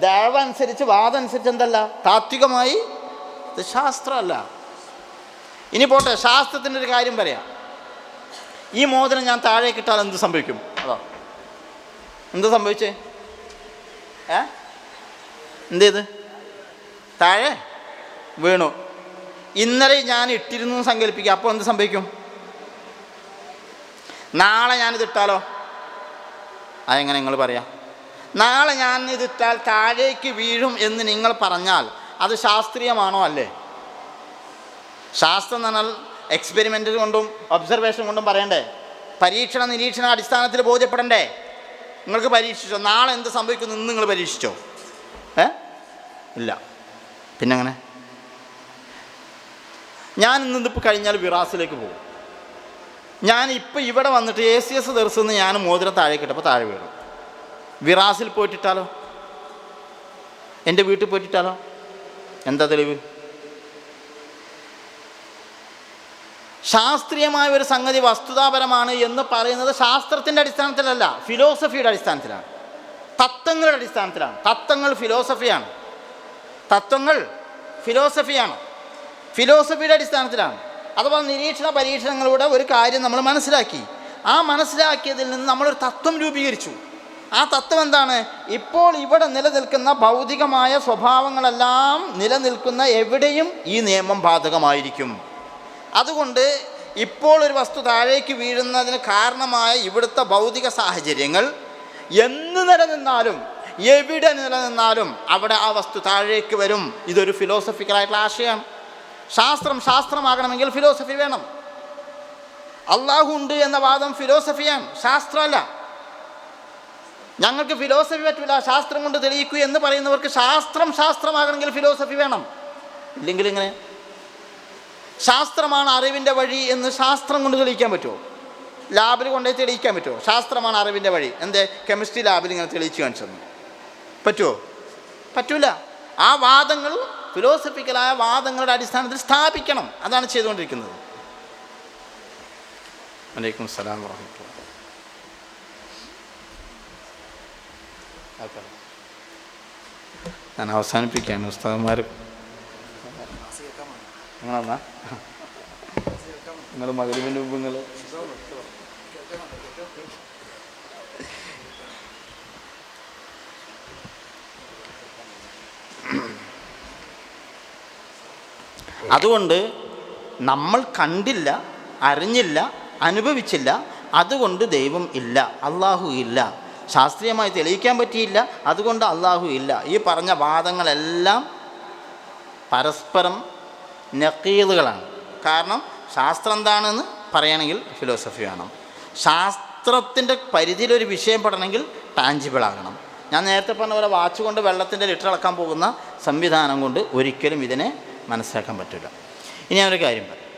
ദൈവം അനുസരിച്ച് വാദം അനുസരിച്ച് എന്തല്ല, താത്വികമായി ഇത് ശാസ്ത്രമല്ല. ഇനി പോട്ടെ, ശാസ്ത്രത്തിൻ്റെ ഒരു കാര്യം പറയാം. ഈ മോതിരം ഞാൻ താഴേക്ക് ഇട്ടാൽ എന്ത് സംഭവിക്കും? അതോ എന്ത് സംഭവിച്ചേ? എന്ത് ചെയ്ത്? താഴെ വീണു. ഇന്നലെ ഞാൻ ഇട്ടിരുന്നു സങ്കല്പിക്കുക, അപ്പോൾ എന്ത് സംഭവിക്കും? നാളെ ഞാനിതിട്ടാലോ? അതെങ്ങനെ നിങ്ങൾ പറയാം? നാളെ ഞാൻ ഇതിട്ടാൽ താഴേക്ക് വീഴും എന്ന് നിങ്ങൾ പറഞ്ഞാൽ അത് ശാസ്ത്രീയമാണോ? അല്ലേ? ശാസ്ത്രം എന്ന് പറഞ്ഞാൽ എക്സ്പെരിമെൻ്റ് കൊണ്ടും ഒബ്സർവേഷൻ കൊണ്ടും പറയണ്ടേ? പരീക്ഷണ നിരീക്ഷണ അടിസ്ഥാനത്തിൽ ബോധ്യപ്പെടണ്ടേ? നിങ്ങൾക്ക് പരീക്ഷിച്ചോ? നാളെ എന്ത് സംഭവിക്കുന്നു എന്ന് നിങ്ങൾ പരീക്ഷിച്ചോ? ഇല്ല. പിന്നെ അങ്ങനെ ഞാൻ ഇന്നിപ്പോൾ കഴിഞ്ഞാൽ വിറാസിലേക്ക് പോകും. ഞാനിപ്പോൾ ഇവിടെ വന്നിട്ട് ACS ദർശനം ഞാൻ മോതിരം താഴേക്ക് ഇട്ടപ്പോൾ താഴെ വീഴും. വിറാസിൽ പോയിട്ടിട്ടാലോ? എൻ്റെ വീട്ടിൽ പോയിട്ടിട്ടാലോ? എന്താ തെളിവ്? ശാസ്ത്രീയമായ ഒരു സംഗതി വസ്തുതാപരമാണ് എന്ന് പറയുന്നത് ശാസ്ത്രത്തിൻ്റെ അടിസ്ഥാനത്തിലല്ല, ഫിലോസഫിയുടെ അടിസ്ഥാനത്തിലാണ്, തത്വങ്ങളുടെ അടിസ്ഥാനത്തിലാണ്. തത്വങ്ങൾ ഫിലോസഫിയാണ്, ഫിലോസഫിയുടെ അടിസ്ഥാനത്തിലാണ്. അഥവാ നിരീക്ഷണ പരീക്ഷണങ്ങളുടെ ഒരു കാര്യം നമ്മൾ മനസ്സിലാക്കി. ആ മനസ്സിലാക്കിയതിൽ നിന്ന് നമ്മളൊരു തത്വം രൂപീകരിച്ചു. ആ തത്വം എന്താണ്? ഇപ്പോൾ ഇവിടെ നിലനിൽക്കുന്ന ഭൗതികമായ സ്വഭാവങ്ങളെല്ലാം നിലനിൽക്കുന്ന എവിടെയും ഈ നിയമം ബാധകമായിരിക്കും. അതുകൊണ്ട് ഇപ്പോൾ ഒരു വസ്തു താഴേക്ക് വീഴുന്നതിന് കാരണമായ ഇവിടുത്തെ ഭൗതിക സാഹചര്യങ്ങൾ എന്ന് നിലനിന്നാലും എവിടെ നിലനിന്നാലും അവിടെ ആ വസ്തു താഴേക്ക് വരും. ഇതൊരു ഫിലോസഫിക്കലായിട്ടുള്ള ആശയമാണ്. ശാസ്ത്രമാകണമെങ്കിൽ ഫിലോസഫി വേണം. അള്ളാഹു ഉണ്ട് എന്ന വാദം ഫിലോസഫിയാണ്, ശാസ്ത്രമല്ല. ഞങ്ങൾക്ക് ഫിലോസഫി പറ്റില്ല, ശാസ്ത്രം കൊണ്ട് തെളിയിക്കൂ എന്ന് പറയുന്നവർക്ക് ശാസ്ത്രമാകണമെങ്കിൽ ഫിലോസഫി വേണം. ഇല്ലെങ്കിൽ ഇങ്ങനെ ശാസ്ത്രമാണ് അറിവിൻ്റെ വഴി എന്ന് ശാസ്ത്രം കൊണ്ട് തെളിയിക്കാൻ പറ്റുമോ? ലാബിൽ കൊണ്ടുപോയി തെളിയിക്കാൻ പറ്റുമോ? ശാസ്ത്രമാണ് അറിവിൻ്റെ വഴി എന്തേ കെമിസ്ട്രി ലാബിൽ ഇങ്ങനെ തെളിയിച്ചു കാണിച്ചെന്ന് പറ്റുമോ? പറ്റൂല. ആ വാദങ്ങൾ ഫിലോസഫിക്കലായ വാദങ്ങളുടെ അടിസ്ഥാനത്തിൽ സ്ഥാപിക്കണം. അതാണ് ചെയ്തുകൊണ്ടിരിക്കുന്നത്. വലൈക്കും സലാം വറഹ്മത്തുള്ളാഹി. ഞാൻ അവസാനിപ്പിക്കുകയാണ്. ഉസ്താദന്മാർ നിങ്ങളെന്നാ നിങ്ങൾ മഗ്‌രിബിൻ്റെ മുമ്പ് നിങ്ങൾ അതുകൊണ്ട് നമ്മൾ കണ്ടില്ല, അറിഞ്ഞില്ല, അനുഭവിച്ചില്ല, അതുകൊണ്ട് ദൈവം ഇല്ല, അള്ളാഹു ഇല്ല. ശാസ്ത്രീയമായി തെളിയിക്കാൻ പറ്റിയില്ല, അതുകൊണ്ട് അള്ളാഹു ഇല്ല. ഈ പറഞ്ഞ വാദങ്ങളെല്ലാം പരസ്പരം നഖീദുകളാണ്. കാരണം ശാസ്ത്രം എന്താണെന്ന് പറയണമെങ്കിൽ ഫിലോസഫി വേണം. ശാസ്ത്രത്തിൻ്റെ പരിധിയിലൊരു വിഷയം പഠനമെങ്കിൽ ടാഞ്ചിബിൾ ആകണം. ഞാൻ നേരത്തെ പറഞ്ഞ പോലെ വാച്ച് കൊണ്ട് വെള്ളത്തിൻ്റെ ലിറ്റർ അളക്കാൻ പോകുന്ന സംവിധാനം കൊണ്ട് ഒരിക്കലും ഇതിനെ മനസ്സിലാക്കാൻ പറ്റില്ല. ഇനി ഞാനൊരു കാര്യം പറയാം.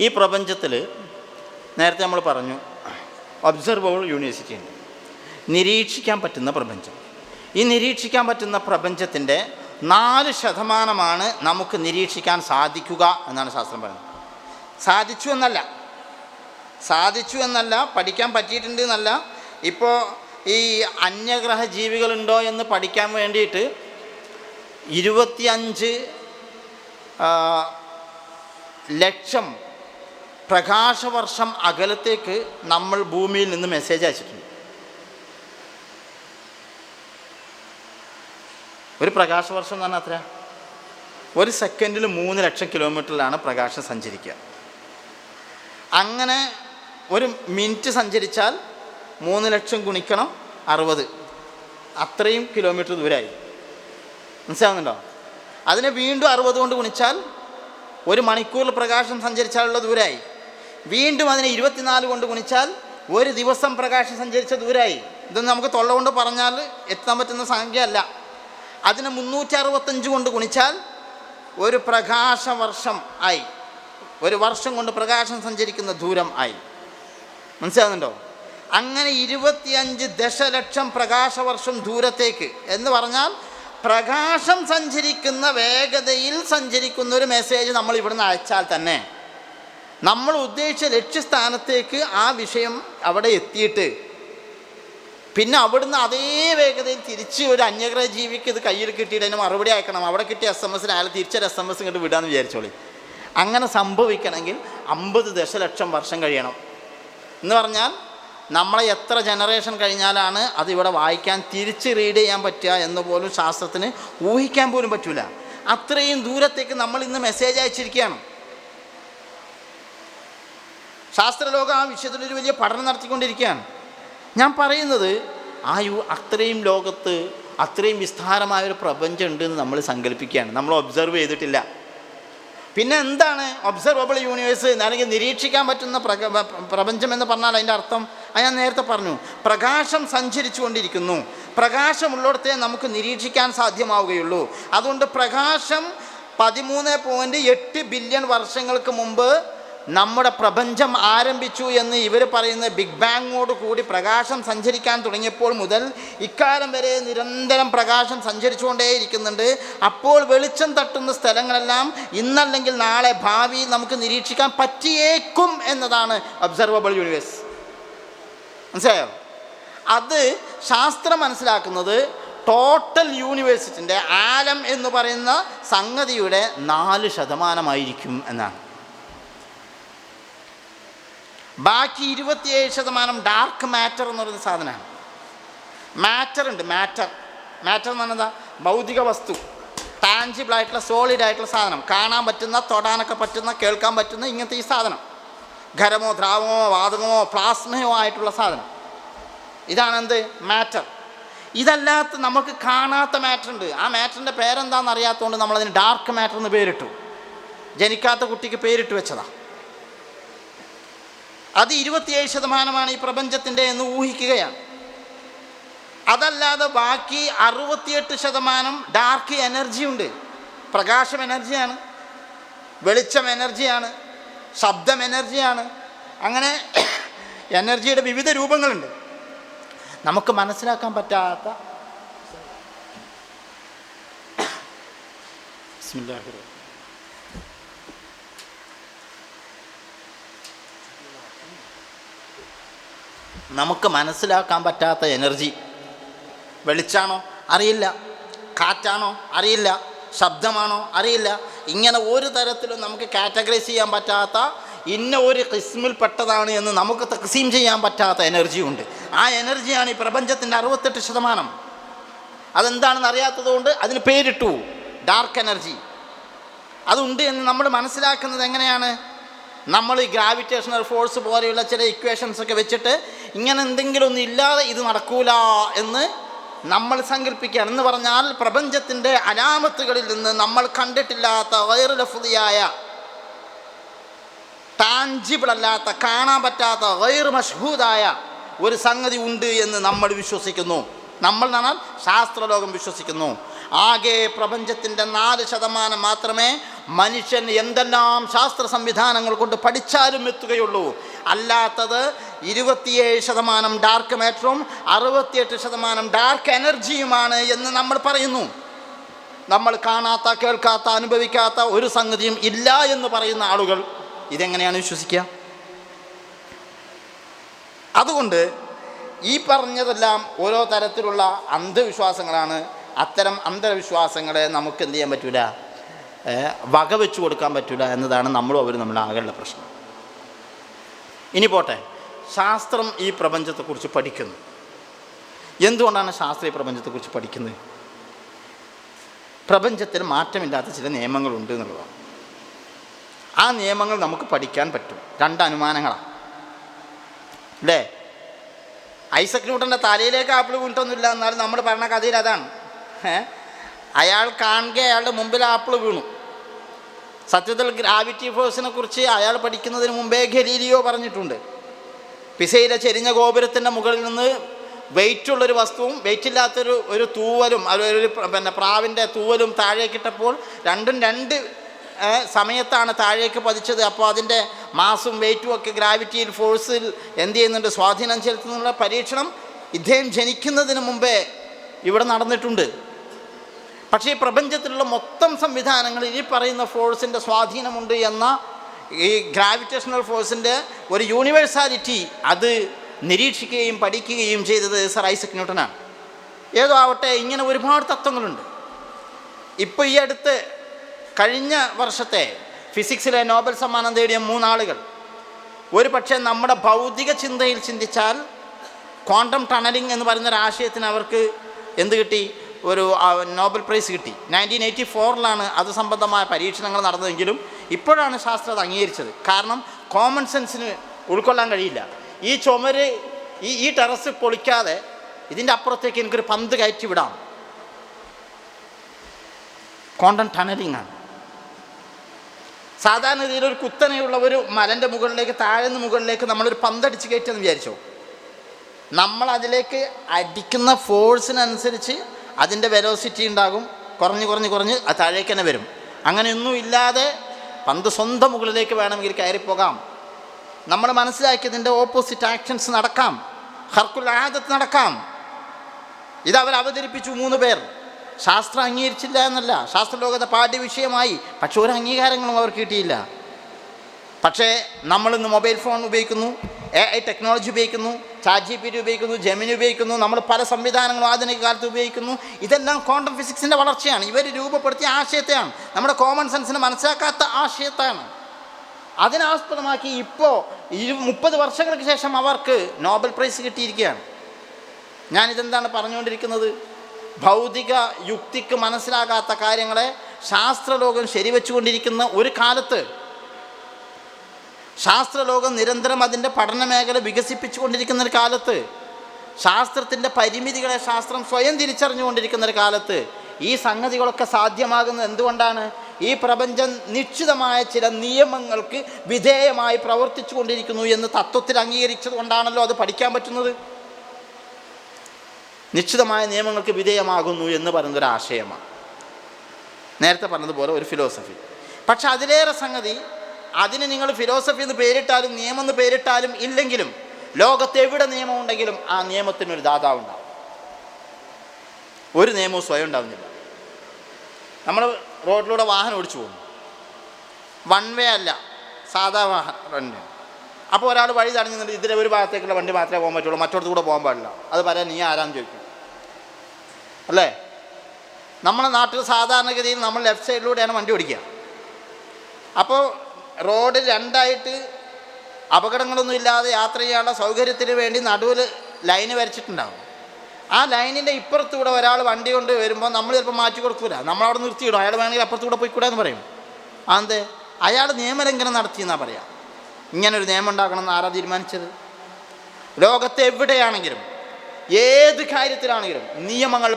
ഈ പ്രപഞ്ചത്തിൽ നേരത്തെ നമ്മൾ പറഞ്ഞു ഒബ്സർവബിൾ യൂണിവേഴ്സിറ്റി ഉണ്ട്, നിരീക്ഷിക്കാൻ പറ്റുന്ന പ്രപഞ്ചം. ഈ നിരീക്ഷിക്കാൻ പറ്റുന്ന പ്രപഞ്ചത്തിൻ്റെ 4% നമുക്ക് നിരീക്ഷിക്കാൻ സാധിക്കുക എന്നാണ് ശാസ്ത്രം പറയുന്നത്. സാധിച്ചു എന്നല്ല, പഠിക്കാൻ പറ്റിയിട്ടുണ്ട് എന്നല്ല. ഇപ്പോൾ ഈ അന്യഗ്രഹ ജീവികളുണ്ടോ എന്ന് പഠിക്കാൻ വേണ്ടിയിട്ട് 25 ലക്ഷം പ്രകാശവർഷം അകലത്തേക്ക് നമ്മൾ ഭൂമിയിൽ നിന്ന് മെസ്സേജ് അയച്ചിട്ടുണ്ട്. ഒരു പ്രകാശവർഷം എന്ന് പറഞ്ഞാൽ അത്ര ഒരു സെക്കൻഡിൽ 3 ലക്ഷം കിലോമീറ്ററിലാണ് പ്രകാശം സഞ്ചരിക്കുക. അങ്ങനെ ഒരു മിനിറ്റ് സഞ്ചരിച്ചാൽ 3 ലക്ഷം ഗുണിക്കണം 60, അത്രയും കിലോമീറ്റർ ദൂരമായി. മനസ്സിലാവുന്നുണ്ടോ? അതിനെ വീണ്ടും 60 കൊണ്ട് ഗുണിച്ചാൽ 1 മണിക്കൂറിൽ പ്രകാശം സഞ്ചരിച്ചാലുള്ള ദൂരമായി. വീണ്ടും അതിനെ 24 കൊണ്ട് ഗുണിച്ചാൽ 1 ദിവസം പ്രകാശം സഞ്ചരിച്ച ദൂരമായി. ഇതൊന്നും നമുക്ക് തൊള്ള കൊണ്ട് പറഞ്ഞാൽ എത്താൻ പറ്റുന്ന സംഖ്യ അല്ല. അതിനെ 365 കൊണ്ട് ഗുണിച്ചാൽ 1 പ്രകാശവർഷം ആയി. ഒരു വർഷം കൊണ്ട് പ്രകാശം സഞ്ചരിക്കുന്ന ദൂരം ആയി. മനസ്സിലാകുന്നുണ്ടോ? അങ്ങനെ 25 ദശലക്ഷം പ്രകാശവർഷം ദൂരത്തേക്ക് എന്ന് പറഞ്ഞാൽ പ്രകാശം സഞ്ചരിക്കുന്ന വേഗതയിൽ സഞ്ചരിക്കുന്ന ഒരു മെസ്സേജ് നമ്മൾ ഇവിടുന്ന് അയച്ചാൽ തന്നെ നമ്മൾ ഉദ്ദേശിച്ച ലക്ഷ്യസ്ഥാനത്തേക്ക് ആ വിഷയം അവിടെ എത്തിയിട്ട് പിന്നെ അവിടുന്ന് അതേ വേഗതയിൽ തിരിച്ച് ഒരു അന്യഗ്രഹ ജീവിക്ക് ഇത് കയ്യിൽ കിട്ടിയിട്ട് അതിന് മറുപടി അയക്കണം. അവിടെ കിട്ടിയ SMS അയാൾ തിരിച്ചൊരു SMS ഇങ്ങോട്ട് വിടാമെന്ന് വിചാരിച്ചോളി. അങ്ങനെ സംഭവിക്കണമെങ്കിൽ 50 ദശലക്ഷം വർഷം കഴിയണം. എന്ന് പറഞ്ഞാൽ നമ്മളെ എത്ര ജനറേഷൻ കഴിഞ്ഞാലാണ് അതിവിടെ വായിക്കാൻ തിരിച്ച് റീഡ് ചെയ്യാൻ പറ്റുക എന്ന് പോലും ശാസ്ത്രത്തിന് ഊഹിക്കാൻ പോലും പറ്റില്ല. അത്രയും ദൂരത്തേക്ക് നമ്മൾ ഇന്ന് മെസ്സേജ് അയച്ചിരിക്കുകയാണ്. ശാസ്ത്രലോകം ആ വിഷയത്തിലൊരു വലിയ പഠനം നടത്തിക്കൊണ്ടിരിക്കുകയാണ്. ഞാൻ പറയുന്നത് അത്രയും ലോകത്ത് അത്രയും വിസ്താരമായൊരു പ്രപഞ്ചം ഉണ്ടെന്ന് നമ്മൾ സങ്കല്പിക്കുകയാണ്. നമ്മൾ ഒബ്സർവ് ചെയ്തിട്ടില്ല. പിന്നെ എന്താണ് ഒബ്സർവബിൾ യൂണിവേഴ്സ് അല്ലെങ്കിൽ നിരീക്ഷിക്കാൻ പറ്റുന്ന പ്രപഞ്ചം എന്ന് പറഞ്ഞാൽ അതിൻ്റെ അർത്ഥം ഞാൻ നേരത്തെ പറഞ്ഞു. പ്രകാശം സഞ്ചരിച്ചു കൊണ്ടിരിക്കുന്നു. പ്രകാശമുള്ളിടത്തേ നമുക്ക് നിരീക്ഷിക്കാൻ സാധ്യമാവുകയുള്ളൂ. അതുകൊണ്ട് പ്രകാശം 13.8 ബില്യൺ വർഷങ്ങൾക്ക് മുമ്പ് നമ്മുടെ പ്രപഞ്ചം ആരംഭിച്ചു എന്ന് ഇവർ പറയുന്ന ബിഗ് ബാങ്ങോട് കൂടി പ്രകാശം സഞ്ചരിക്കാൻ തുടങ്ങിയപ്പോൾ മുതൽ ഇക്കാലം വരെ നിരന്തരം പ്രകാശം സഞ്ചരിച്ചുകൊണ്ടേയിരിക്കുന്നുണ്ട്. അപ്പോൾ വെളിച്ചം തട്ടുന്ന സ്ഥലങ്ങളെല്ലാം ഇന്നല്ലെങ്കിൽ നാളെ ഭാവിയിൽ നമുക്ക് നിരീക്ഷിക്കാൻ പറ്റിയേക്കും എന്നതാണ് ഒബ്സർവബിൾ യൂണിവേഴ്സ്. മനസ്സിലായോ? അത് ശാസ്ത്രം മനസ്സിലാക്കുന്നത് ടോട്ടൽ യൂണിവേഴ്സിറ്റിൻ്റെ ആലം എന്ന് പറയുന്ന സംഗതിയുടെ 4% എന്നാണ്. ബാക്കി 27% ഡാർക്ക് മാറ്റർ എന്ന് പറയുന്ന സാധനമാണ്. മാറ്റർ ഉണ്ട്. മാറ്റർ എന്ന് പറഞ്ഞാൽ ഭൗതിക വസ്തു, ടാഞ്ചിബിൾ ആയിട്ടുള്ള സോളിഡ് ആയിട്ടുള്ള സാധനം, കാണാൻ പറ്റുന്ന, തൊടാനൊക്കെ പറ്റുന്ന, കേൾക്കാൻ പറ്റുന്ന ഇങ്ങനത്തെ ഈ സാധനം, ഖരമോ ദ്രാവമോ വാതകമോ പ്ലാസ്മയോ ആയിട്ടുള്ള സാധനം. ഇതാണ് എന്ത്? മാറ്റർ. ഇതല്ലാത്ത നമുക്ക് കാണാത്ത മാറ്റർ ഉണ്ട്. ആ മാറ്ററിൻ്റെ പേരെന്താണെന്ന് അറിയാത്തതുകൊണ്ട് നമ്മളതിന് ഡാർക്ക് മാറ്റർ എന്ന് പേരിട്ടു. ജനിക്കാത്ത കുട്ടിക്ക് പേരിട്ട് വെച്ചതാണ്. അത് 27% ഈ പ്രപഞ്ചത്തിൻ്റെ എന്ന് ഊഹിക്കുകയാണ്. അതല്ലാതെ ബാക്കി 68% ഡാർക്ക് എനർജി ഉണ്ട്. പ്രകാശം എനർജിയാണ്, വെളിച്ചം എനർജിയാണ്, ശബ്ദം എനർജിയാണ്. അങ്ങനെ എനർജിയുടെ വിവിധ രൂപങ്ങളുണ്ട്. നമുക്ക് മനസ്സിലാക്കാൻ പറ്റാത്ത നമുക്ക് മനസ്സിലാക്കാൻ പറ്റാത്ത എനർജി. വെളിച്ചാണോ അറിയില്ല, കാറ്റാണോ അറിയില്ല, ശബ്ദമാണോ അറിയില്ല. ഇങ്ങനെ ഒരു തരത്തിലും നമുക്ക് കാറ്റഗറൈസ് ചെയ്യാൻ പറ്റാത്ത, ഇന്ന ഒരു കിസ്മിൽ പെട്ടതാണ് എന്ന് നമുക്ക് തക്സീം ചെയ്യാൻ പറ്റാത്ത എനർജി ഉണ്ട്. ആ എനർജിയാണ് ഈ പ്രപഞ്ചത്തിൻ്റെ 68%. അതെന്താണെന്ന് അറിയാത്തത് കൊണ്ട് അതിന് പേരിട്ടു ഡാർക്ക് എനർജി. അതുണ്ട് എന്ന് നമ്മൾ മനസ്സിലാക്കുന്നത് എങ്ങനെയാണ്? നമ്മൾ ഈ ഗ്രാവിറ്റേഷണൽ ഫോഴ്സ് പോലെയുള്ള ചില ഇക്വേഷൻസ് ഒക്കെ വെച്ചിട്ട് ഇങ്ങനെ എന്തെങ്കിലും ഒന്നും ഇല്ലാതെ ഇത് നടക്കൂല എന്ന് നമ്മൾ സങ്കല്പിക്കുകയാണ്. എന്ന് പറഞ്ഞാൽ പ്രപഞ്ചത്തിൻ്റെ അലാമത്തുകളിൽ നിന്ന് നമ്മൾ കണ്ടിട്ടില്ലാത്ത ഗൈർ ലഫ്ദിയായ, ടാഞ്ചിബിൾ അല്ലാത്ത, കാണാൻ പറ്റാത്ത, ഗൈർ മഷ്ഹൂദായ ഒരു സംഗതി ഉണ്ട് എന്ന് നമ്മൾ വിശ്വസിക്കുന്നു. നമ്മൾ എന്ന് പറഞ്ഞാൽ ശാസ്ത്രലോകം വിശ്വസിക്കുന്നു. ആകെ പ്രപഞ്ചത്തിൻ്റെ 4% മാത്രമേ മനുഷ്യൻ എന്തെല്ലാം ശാസ്ത്ര സംവിധാനങ്ങൾ കൊണ്ട് പഠിച്ചാലും എത്തുകയുള്ളൂ. അല്ലാത്തത് 27% ഡാർക്ക് മാറ്ററും 68% ഡാർക്ക് എനർജിയുമാണ് എന്ന് നമ്മൾ പറയുന്നു. നമ്മൾ കാണാത്ത, കേൾക്കാത്ത, അനുഭവിക്കാത്ത ഒരു സംഗതിയും ഇല്ല എന്ന് പറയുന്ന ആളുകൾ ഇതെങ്ങനെയാണ് വിശ്വസിക്കുക? അതുകൊണ്ട് ഈ പറഞ്ഞതെല്ലാം ഓരോ തരത്തിലുള്ള അന്ധവിശ്വാസങ്ങളാണ്. അത്തരം അന്ധവിശ്വാസങ്ങളെ നമുക്ക് എന്ത് ചെയ്യാൻ പറ്റില്ല, വകവെച്ചു കൊടുക്കാൻ പറ്റില്ല എന്നതാണ് നമ്മളും അവരും നമ്മുടെ ആകെയുള്ള പ്രശ്നം. ഇനി പോട്ടെ, ശാസ്ത്രം ഈ പ്രപഞ്ചത്തെക്കുറിച്ച് പഠിക്കുന്നു. എന്തുകൊണ്ടാണ് ശാസ്ത്രം ഈ പ്രപഞ്ചത്തെക്കുറിച്ച് പഠിക്കുന്നത്? പ്രപഞ്ചത്തിൽ മാറ്റമില്ലാത്ത ചില നിയമങ്ങളുണ്ട് എന്നുള്ളതാണ്. ആ നിയമങ്ങൾ നമുക്ക് പഠിക്കാൻ പറ്റും. 2 അനുമാനങ്ങളാണ് അല്ലേ? ഐസക് ന്യൂട്ടൻ്റെ തലയിലേക്ക് ആപ്പിൾ വീണിട്ടൊന്നുമില്ല, എന്നാലും നമ്മൾ പറഞ്ഞ കഥയിൽ അതാണ്. അയാൾ കാണുക അയാളുടെ മുമ്പിൽ ആപ്പിൾ വീണു. സത്യത്തിൽ ഗ്രാവിറ്റി ഫോഴ്സിനെ കുറിച്ച് അയാൾ പഠിക്കുന്നതിന് മുമ്പേ ഗലീലിയോ പറഞ്ഞിട്ടുണ്ട്. പിസയിലെ ചെരിഞ്ഞ ഗോപുരത്തിൻ്റെ മുകളിൽ നിന്ന് വെയിറ്റുള്ളൊരു വസ്തുവും വെയിറ്റില്ലാത്തൊരു തൂവലും, ഒരു പ്രാവിൻ്റെ തൂവലും താഴേക്കിട്ടപ്പോൾ രണ്ടും 2 സമയത്താണ് താഴേക്ക് പതിച്ചത്. അപ്പോൾ അതിൻ്റെ മാസും വെയിറ്റും ഒക്കെ ഗ്രാവിറ്റിയിൽ ഫോഴ്സിൽ എന്ത് ചെയ്യുന്നുണ്ട്, സ്വാധീനം ചെലുത്തുന്നുള്ള പരീക്ഷണം ഇദ്ദേഹം ജനിക്കുന്നതിന് മുമ്പേ ഇവിടെ നടന്നിട്ടുണ്ട്. പക്ഷേ ഈ പ്രപഞ്ചത്തിലുള്ള മൊത്തം സംവിധാനങ്ങളിൽ ഈ പറയുന്ന ഫോഴ്സിൻ്റെ സ്വാധീനമുണ്ട് എന്ന ഈ ഗ്രാവിറ്റേഷണൽ ഫോഴ്സിൻ്റെ ഒരു യൂണിവേഴ്സാലിറ്റി അത് നിരീക്ഷിക്കുകയും പഠിക്കുകയും ചെയ്തത് സർ ഐസക് ന്യൂട്ടനാണ്. ഏതോ ആവട്ടെ, ഇങ്ങനെ ഒരുപാട് തത്വങ്ങളുണ്ട്. ഇപ്പോൾ ഈ അടുത്ത് കഴിഞ്ഞ വർഷത്തെ ഫിസിക്സിലെ നോബൽ സമ്മാനം നേടിയ 3 ആളുകൾ ഒരു പക്ഷേ നമ്മുടെ ഭൗതിക ചിന്തയിൽ ചിന്തിച്ചാൽ ക്വാണ്ടം ടണലിംഗ് എന്ന് പറയുന്നൊരു ആശയത്തിന് അവർക്ക് എന്ത് കിട്ടി, ഒരു നോബൽ പ്രൈസ് കിട്ടി. 1984 അത് സംബന്ധമായ പരീക്ഷണങ്ങൾ നടന്നതെങ്കിലും ഇപ്പോഴാണ് ശാസ്ത്രം അത് അംഗീകരിച്ചത്. കാരണം കോമൺ സെൻസിന് ഉൾക്കൊള്ളാൻ കഴിയില്ല. ഈ ചുമര് ഈ ടെറസ് പൊളിക്കാതെ ഇതിൻ്റെ അപ്പുറത്തേക്ക് എനിക്കൊരു പന്ത് കയറ്റി വിടാം. ക്വാണ്ടം ടണലിംഗ് ആണ്. സാധാരണ രീതിയിൽ ഒരു കുത്തനെയുള്ള ഒരു മലൻ്റെ മുകളിലേക്ക്, താഴ്ന്ന മുകളിലേക്ക് നമ്മളൊരു പന്തടിച്ച് കയറ്റുമെന്ന് വിചാരിച്ചോ, നമ്മൾ അതിലേക്ക് അടിക്കുന്ന ഫോഴ്സിനനുസരിച്ച് അതിൻ്റെ വെലോസിറ്റി ഉണ്ടാകും, കുറഞ്ഞ് അത് താഴേക്ക് തന്നെ വരും. അങ്ങനെയൊന്നും ഇല്ലാതെ പന്ത് സ്വന്തം മുകളിലേക്ക് വേണമെങ്കിൽ കയറിപ്പോകാം. നമ്മൾ മനസ്സിലാക്കിയതിൻ്റെ ഓപ്പോസിറ്റ് ആക്ഷൻസ് നടക്കാം, ഹർക്കുൽ ആദത്ത് നടക്കാം. ഇതവർ അവതരിപ്പിച്ചു 3 പേർ. ശാസ്ത്രം അംഗീകരിച്ചില്ല എന്നല്ല, ശാസ്ത്രലോകത്തെ പാഠ്യവിഷയമായി, പക്ഷെ ഒരു അംഗീകാരങ്ങളും അവർക്ക് കിട്ടിയില്ല. പക്ഷേ നമ്മളിന്ന് മൊബൈൽ ഫോൺ ഉപയോഗിക്കുന്നു, AI ടെക്നോളജി ഉപയോഗിക്കുന്നു, ChatGPT ഉപയോഗിക്കുന്നു, ജെമിനി ഉപയോഗിക്കുന്നു, നമ്മൾ പല സംവിധാനങ്ങളും ആധുനിക കാലത്ത് ഉപയോഗിക്കുന്നു. ഇതെല്ലാം ക്വാണ്ടം ഫിസിക്സിൻ്റെ വളർച്ചയാണ്. ഇവർ രൂപപ്പെടുത്തിയ ആശയത്തെയാണ്, നമ്മുടെ കോമൺ സെൻസിന് മനസ്സിലാക്കാത്ത ആശയത്താണ്. അതിനാസ്പദമാക്കി ഇപ്പോൾ 30 വർഷങ്ങൾക്ക് ശേഷം അവർക്ക് നോബൽ പ്രൈസ് കിട്ടിയിരിക്കുകയാണ്. ഞാനിതെന്താണ് പറഞ്ഞുകൊണ്ടിരിക്കുന്നത്, ഭൗതിക യുക്തിക്ക് മനസ്സിലാകാത്ത കാര്യങ്ങളെ ശാസ്ത്രലോകം ശരിവെച്ചുകൊണ്ടിരിക്കുന്ന ഒരു കാലത്ത്, ശാസ്ത്രലോകം നിരന്തരം അതിൻ്റെ പഠന മേഖല വികസിപ്പിച്ചുകൊണ്ടിരിക്കുന്ന ഒരു കാലത്ത്, ശാസ്ത്രത്തിൻ്റെ പരിമിതികളെ ശാസ്ത്രം സ്വയം തിരിച്ചറിഞ്ഞുകൊണ്ടിരിക്കുന്ന ഒരു കാലത്ത് ഈ സംഗതികളൊക്കെ സാധ്യമാകുന്നത് എന്തുകൊണ്ടാണ്? ഈ പ്രപഞ്ചം നിശ്ചിതമായ ചില നിയമങ്ങൾക്ക് വിധേയമായി പ്രവർത്തിച്ചു കൊണ്ടിരിക്കുന്നു എന്ന് തത്വത്തിൽ അംഗീകരിച്ചത് കൊണ്ടാണല്ലോ അത് പഠിക്കാൻ പറ്റുന്നത്. നിശ്ചിതമായ നിയമങ്ങൾക്ക് വിധേയമാകുന്നു എന്ന് പറയുന്നൊരാശയമാണ്. നേരത്തെ പറഞ്ഞതുപോലെ ഒരു ഫിലോസഫി. പക്ഷെ അതിലേറെ സംഗതി, അതിന് നിങ്ങൾ ഫിലോസഫി എന്ന് പേരിട്ടാലും നിയമം എന്ന് പേരിട്ടാലും ഇല്ലെങ്കിലും ലോകത്ത് എവിടെ നിയമം ഉണ്ടെങ്കിലും ആ നിയമത്തിനൊരു ദാതാവ് ഉണ്ടാവും. ഒരു നിയമവും സ്വയം ഉണ്ടാവുന്നില്ല. നമ്മൾ റോഡിലൂടെ വാഹനം ഓടിച്ചു പോകുന്നു, 1 വേ അല്ല, സാധാ വാഹനം. അപ്പോൾ ഒരാൾ വഴി തടഞ്ഞു നിന്നിട്ട് ഇതിലെ ഒരു ഭാഗത്തേക്കുള്ള വണ്ടി മാത്രമേ പോകാൻ പറ്റുള്ളൂ, മറ്റൊടത്ത് കൂടെ പോകാൻ പാടില്ല. അത് പറയാൻ നീ ആരാന്ന് ചോദിക്കും, അല്ലേ? നമ്മുടെ നാട്ടിൽ സാധാരണഗതിയിൽ നമ്മൾ ലെഫ്റ്റ് സൈഡിലൂടെയാണ് വണ്ടി ഓടിക്കുക. അപ്പോൾ റോഡ് 2ആയിട്ട് അപകടങ്ങളൊന്നും ഇല്ലാതെ യാത്ര ചെയ്യാനുള്ള സൗകര്യത്തിന് വേണ്ടി നടുവിൽ ലൈന് വരച്ചിട്ടുണ്ടാകും. ആ ലൈനിൻ്റെ ഇപ്പുറത്തൂടെ ഒരാൾ വണ്ടി കൊണ്ട് വരുമ്പോൾ നമ്മൾ ചിലപ്പോൾ മാറ്റി കൊടുക്കില്ല, നമ്മളവിടെ നിർത്തിയിടും. അയാൾ വേണമെങ്കിൽ അപ്പുറത്തൂടെ പോയിക്കൂടെ എന്ന് പറയും. അതെന്ത്? അയാൾ നിയമലംഘനം നടത്തിയെന്നാണ് പറയാം. ഇങ്ങനൊരു നിയമം ഉണ്ടാക്കണമെന്ന് ആരാ തീരുമാനിച്ചത്? ലോകത്തെ എവിടെയാണെങ്കിലും ഏത് കാര്യത്തിലാണെങ്കിലും നിയമങ്ങൾ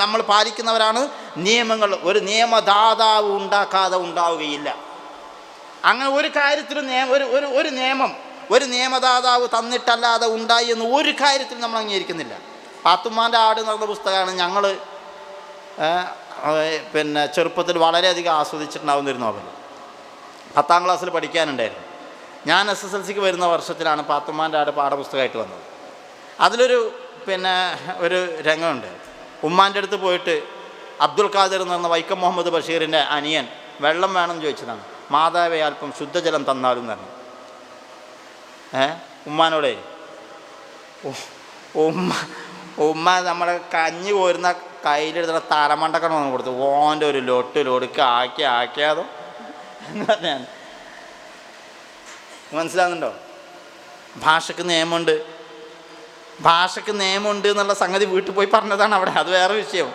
നമ്മൾ പാലിക്കുന്നവരാണ്. നിയമങ്ങൾ ഒരു നിയമദാതാവ് ഉണ്ടാക്കാതെ ഉണ്ടാവുകയില്ല. അങ്ങനെ ഒരു കാര്യത്തിലും ഒരു നിയമം ഒരു നിയമദാതാവ് തന്നിട്ടല്ലാതെ ഉണ്ടായി എന്ന് ഒരു കാര്യത്തിൽ നമ്മൾ അംഗീകരിക്കുന്നില്ല. പാത്തുമ്മാൻ്റെ ആട് നടന്ന പുസ്തകമാണ് ഞങ്ങൾ ചെറുപ്പത്തിൽ വളരെയധികം ആസ്വദിച്ചിട്ടുണ്ടാവുന്നൊരു നോവൽ. 10ാം ക്ലാസ്സിൽ പഠിക്കാനുണ്ടായിരുന്നു. ഞാൻ SSLCക്ക് വരുന്ന വർഷത്തിലാണ് പാത്തുമ്മാൻ്റെ ആട് പാഠപുസ്തകമായിട്ട് വന്നത്. അതിലൊരു ഒരു രംഗമുണ്ട്. ഉമ്മാൻ്റെ അടുത്ത് പോയിട്ട് അബ്ദുൽ ഖാദിർ എന്ന് പറഞ്ഞ വൈക്കം മുഹമ്മദ് ബഷീറിൻ്റെ അനിയൻ വെള്ളം വേണമെന്ന് ചോദിച്ചതാണ്. മാതാവേ അല്പം ശുദ്ധജലം തന്നാലും പറഞ്ഞു. ഉമ്മാനോടെ ഉമ്മ നമ്മളെ കഞ്ഞി പോരുന്ന കയ്യിലെടുത്തുള്ള തലമണ്ടക്കണം വന്ന് കൊടുത്തു. ഓൻ്റെ ഒരു ലൊടുക്ക് ആക്കിയാതോ എന്ന് പറഞ്ഞാൽ മനസ്സിലാകുന്നുണ്ടോ? ഭാഷയ്ക്ക് നിയമമുണ്ട്, ഭാഷയ്ക്ക് നിയമമുണ്ട് എന്നുള്ള സംഗതി വീട്ടിൽ പോയി പറഞ്ഞതാണ് അവിടെ. അത് വേറെ വിഷയം.